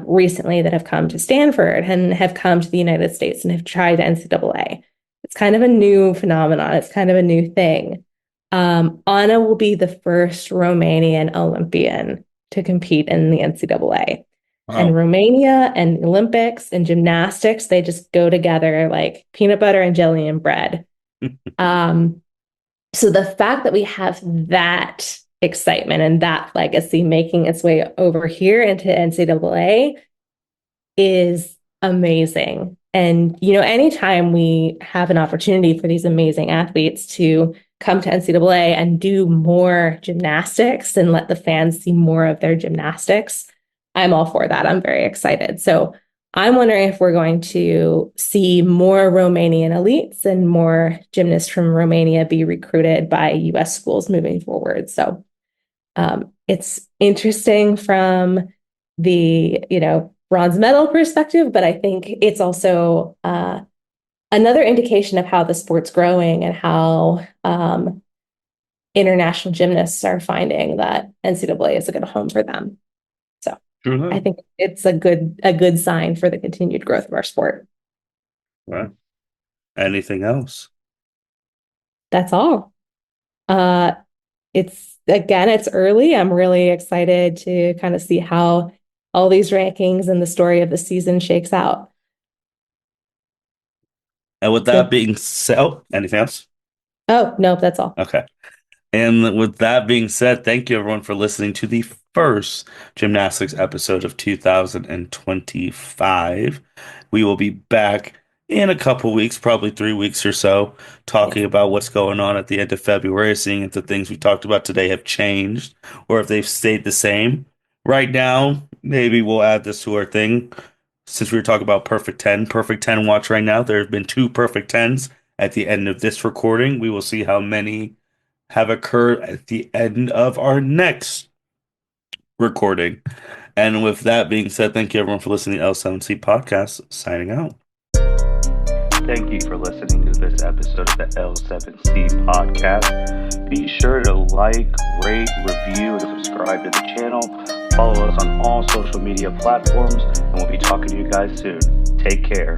recently that have come to Stanford and have come to the United States and have tried NCAA. It's kind of a new phenomenon. It's kind of a new thing. Anna will be the first Romanian Olympian to compete in the NCAA. And Wow. Romania and Olympics and gymnastics, they just go together like peanut butter and jelly and bread. Um, so the fact that we have that excitement and that legacy making its way over here into NCAA is amazing. And, anytime we have an opportunity for these amazing athletes to come to NCAA and do more gymnastics and let the fans see more of their gymnastics, I'm all for that. I'm very excited. So I'm wondering if we're going to see more Romanian elites and more gymnasts from Romania be recruited by US schools moving forward. So it's interesting from the, bronze medal perspective, but I think it's also another indication of how the sport's growing and how international gymnasts are finding that NCAA is a good home for them. So True I that. think it's a good sign for the continued growth of our sport. Right. Anything else? That's all. Uh, it's early. I'm really excited to kind of see how all these rankings and the story of the season shakes out. And with that So, being said, oh, anything else? oh, no, that's all. Okay. And with that being said, thank you everyone for listening to the first gymnastics episode of 2025. We will be back in a couple weeks, probably 3 weeks or so, talking Yes. about what's going on at the end of February, seeing if the things we talked about today have changed or if they've stayed the same. Right now, maybe we'll add this to our thing. Since we were talking about perfect 10 watch right now, there have been two perfect tens at the end of this recording. We will see how many have occurred at the end of our next recording. And with that being said, thank you everyone for listening to L7C Podcast. Signing out. Thank you for listening to this episode of the L7C Podcast. Be sure to like, rate, review, and subscribe to the channel. Follow us on all social media platforms, and we'll be talking to you guys soon. Take care.